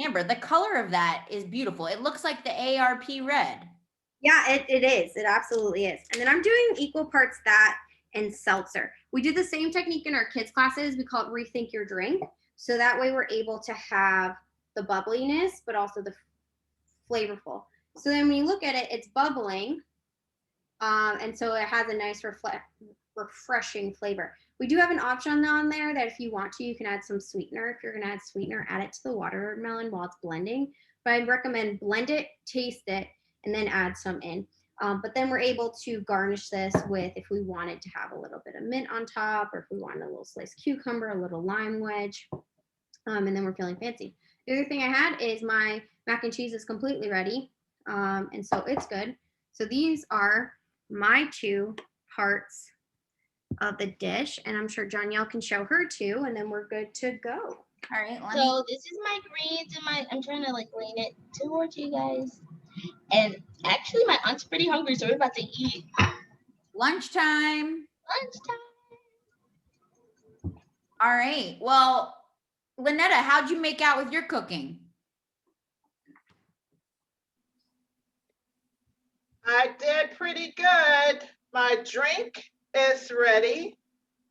Amber, the color of that is beautiful. It looks like the AARP red. Yeah, it is. It absolutely is. And then I'm doing equal parts that and seltzer. We do the same technique in our kids' classes. We call it Rethink Your Drink. So that way we're able to have the bubbliness, but also the flavorful. So then when you look at it, it's bubbling. And so it has a nice refreshing flavor. We do have an option on there that if you want to, you can add some sweetener. If you're going to add sweetener, add it to the watermelon while it's blending. But I'd recommend blend it, taste it, and then add some in. But then we're able to garnish this with, if we wanted to have a little bit of mint on top, or if we wanted a little sliced cucumber, a little lime wedge, and then we're feeling fancy. The other thing I had is my mac and cheese is completely ready, and so it's good. So these are my 2 parts of the dish, and I'm sure Danielle can show her too, and then we're good to go. All right, So this is my greens and I'm trying to like lean it towards you guys. And actually my aunt's pretty hungry, so we're about to eat. lunchtime. Lunchtime. All right. Well, Lynetta, how'd you make out with your cooking? I did pretty good. My drink is ready.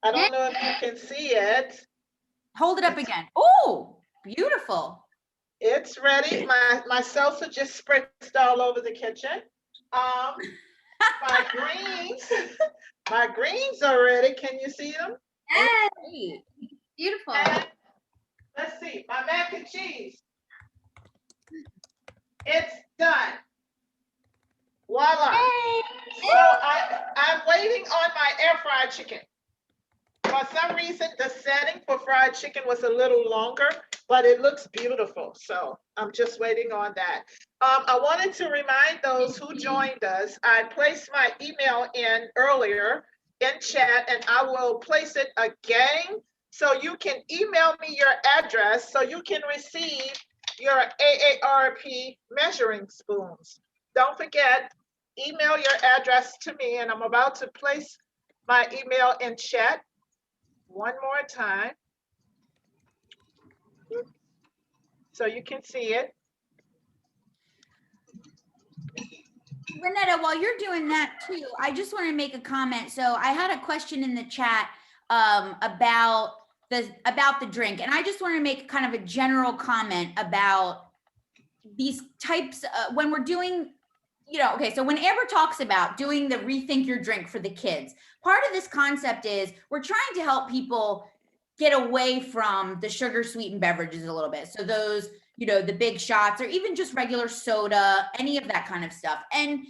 I don't know if you can see it. Hold it up again. Oh, beautiful. It's ready. My salsa just spritzed all over the kitchen. My greens are ready. Can you see them? Great. Beautiful. And let's see, my mac and cheese. It's done. Voila. So I'm waiting on my air fried chicken. For some reason, the setting for fried chicken was a little longer, but it looks beautiful. So I'm just waiting on that. I wanted to remind those who joined us, I placed my email in earlier in chat, and I will place it again. So you can email me your address so you can receive your AARP measuring spoons. Don't forget, email your address to me, and I'm about to place my email in chat one more time so you can see it. Lynetta, while you're doing that too, I just want to make a comment. So I had a question in the chat about the drink, and I just want to make kind of a general comment about these types when we're doing, okay, so when Amber talks about doing the Rethink Your Drink for the kids, part of this concept is we're trying to help people get away from the sugar sweetened beverages a little bit. So those, the big shots, or even just regular soda, any of that kind of stuff. And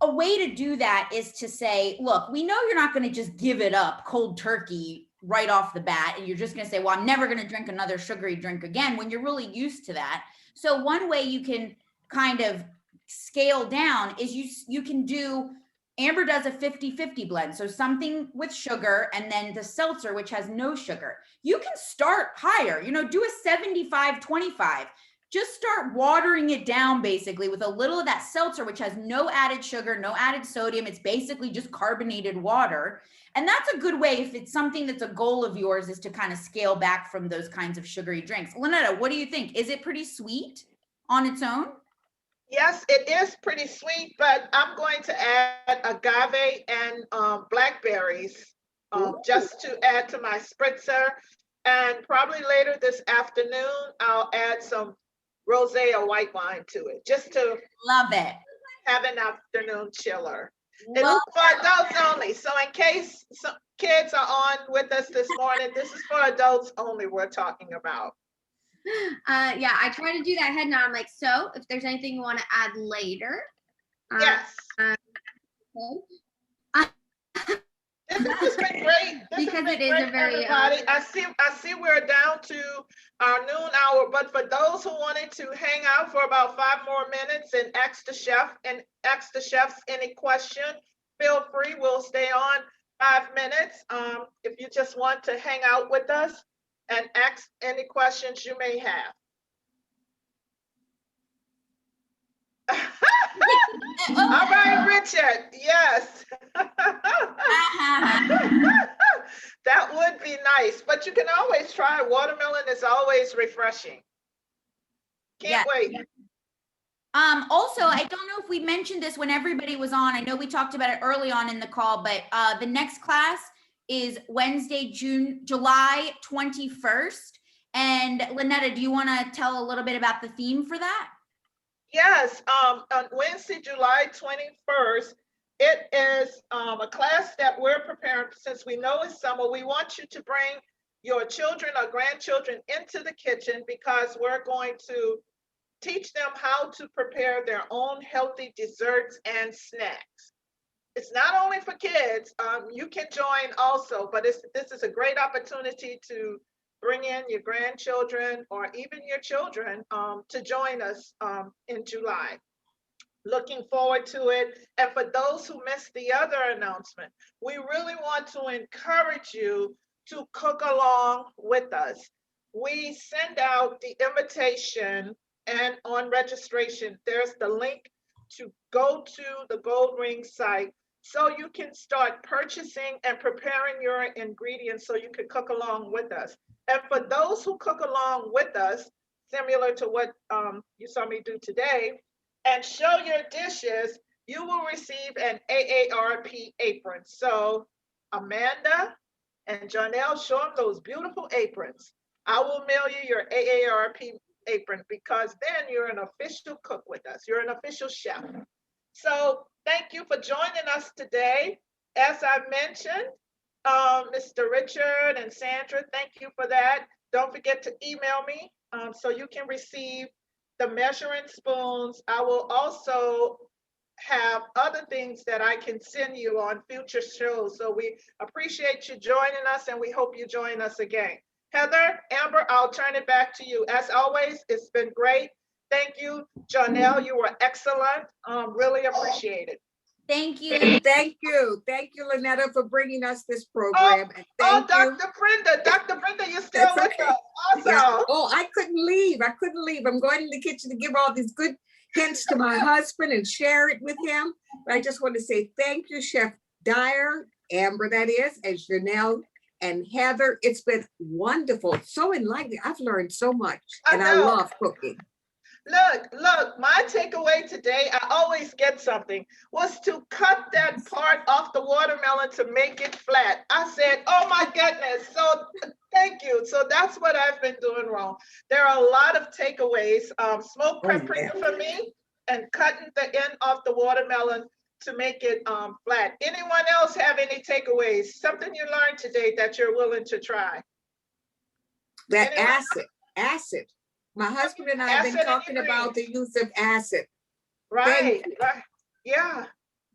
a way to do that is to say, look, we know you're not going to just give it up cold turkey right off the bat, and you're just going to say, well, I'm never going to drink another sugary drink again, when you're really used to that. So one way you can kind of scale down is you can do, Amber does a 50-50 blend. So something with sugar, and then the seltzer, which has no sugar. You can start higher, do a 75-25. Just start watering it down basically with a little of that seltzer, which has no added sugar, no added sodium. It's basically just carbonated water. And that's a good way, if it's something that's a goal of yours, is to kind of scale back from those kinds of sugary drinks. Lynetta, what do you think? Is it pretty sweet on its own? Yes, it is pretty sweet, but I'm going to add agave and blackberries just to add to my spritzer. And probably later this afternoon, I'll add some rosé or white wine to it, just to Love it. have an afternoon chiller. Love It's for adults only. So in case some kids are on with us this morning, this is for adults only we're talking about. Yeah, I try to do that head nod. I'm like, so if there's anything you want to add later. Yes. Okay. This has been great. This Because has been it is great, a very, everybody. I see we're down to our noon hour, but for those who wanted to hang out for about 5 more minutes and ask the chefs any question, feel free. We'll stay on 5 minutes. If you just want to hang out with us and ask any questions you may have. All right, Richard. Yes. That would be nice, but you can always try. Watermelon is always refreshing. Can't wait. Also, I don't know if we mentioned this when everybody was on. I know we talked about it early on in the call, but the next class is Wednesday, July 21st. And Lynetta, do you want to tell a little bit about the theme for that? Yes, on Wednesday, July 21st, it is a class that we're preparing. Since we know it's summer, we want you to bring your children or grandchildren into the kitchen, because we're going to teach them how to prepare their own healthy desserts and snacks. It's not only for kids, you can join also, but this is a great opportunity to bring in your grandchildren or even your children to join us in July. Looking forward to it. And for those who missed the other announcement, we really want to encourage you to cook along with us. We send out the invitation, and on registration, there's the link to go to the Gold Ring site so you can start purchasing and preparing your ingredients so you can cook along with us. And for those who cook along with us, similar to what you saw me do today, and show your dishes, you will receive an AARP apron. So Amanda and Janelle, show them those beautiful aprons. I will mail you your AARP apron, because then you're an official cook with us. You're an official chef. So thank you for joining us today. As I mentioned, Mr. Richard and Sandra, thank you for that. Don't forget to email me so you can receive the measuring spoons. I will also have other things that I can send you on future shows. So we appreciate you joining us, and we hope you join us again. Heather, Amber, I'll turn it back to you. As always, it's been great. Thank you, Janelle. You were excellent. Really appreciate it. Thank you. And thank you, Lynetta, for bringing us this program. And thank you. Dr. Brenda, you're still with us. Awesome. Yeah. Oh, I couldn't leave. I'm going in the kitchen to give all these good hints to my husband and share it with him. But I just want to say thank you, Chef Dyer, Amber, that is, and Janelle and Heather. It's been wonderful, so enlightening. I've learned so much, and I love cooking. Look, my takeaway today, I always get something, was to cut that part off the watermelon to make it flat. I said, oh my goodness. So thank you. So that's what I've been doing wrong. There are a lot of takeaways. Smoked paprika for me, and cutting the end off the watermelon to make it flat. Anyone else have any takeaways? Something you learned today that you're willing to try? That acid. My husband and I have been talking about the use of acid. Right. Yeah.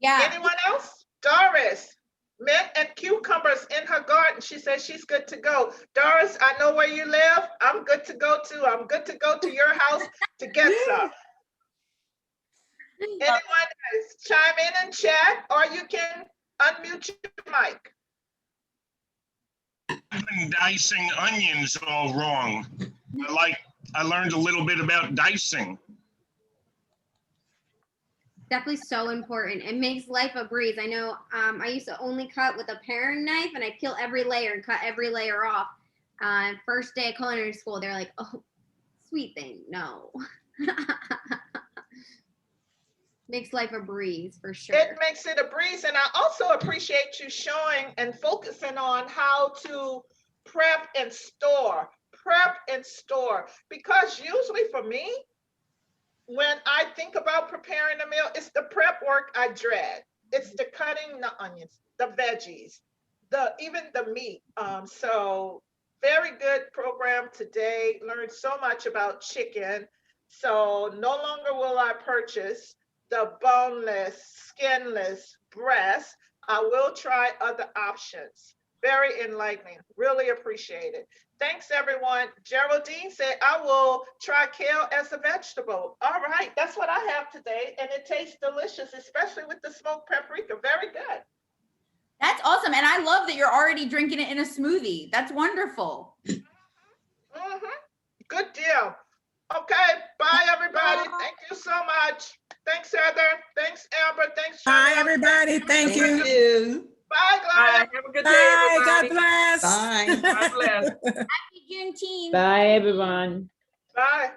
Anyone else? Doris, mint and cucumbers in her garden. She says she's good to go. Doris, I know where you live. I'm good to go too. I'm good to go to your house to get some. Anyone else? Chime in and chat, or you can unmute your mic. I've been dicing onions all wrong. I learned a little bit about dicing. Definitely so important. It makes life a breeze. I know I used to only cut with a paring knife, and I peel every layer and cut every layer off. First day of culinary school, they're like, oh, sweet thing, no. Makes life a breeze for sure. It makes it a breeze. And I also appreciate you showing and focusing on how to prep and store, because usually for me, when I think about preparing a meal, it's the prep work I dread. It's the cutting the onions, the veggies, even the meat. So very good program today. Learned so much about chicken. So no longer will I purchase the boneless, skinless breast. I will try other options. Very enlightening. Really appreciate it. Thanks, everyone. Geraldine said, I will try kale as a vegetable. All right, that's what I have today. And it tastes delicious, especially with the smoked paprika. Very good. That's awesome. And I love that you're already drinking it in a smoothie. That's wonderful. Good deal. Okay, bye, everybody. Thank you so much. Thanks, Heather. Thanks, Amber. Thanks, Bye, Chanel. everybody. Thank you. Bye, Gloria. Have a good day, Bye. God everybody. bless. Bye. God bless. Happy Juneteenth. Bye, everyone. Bye.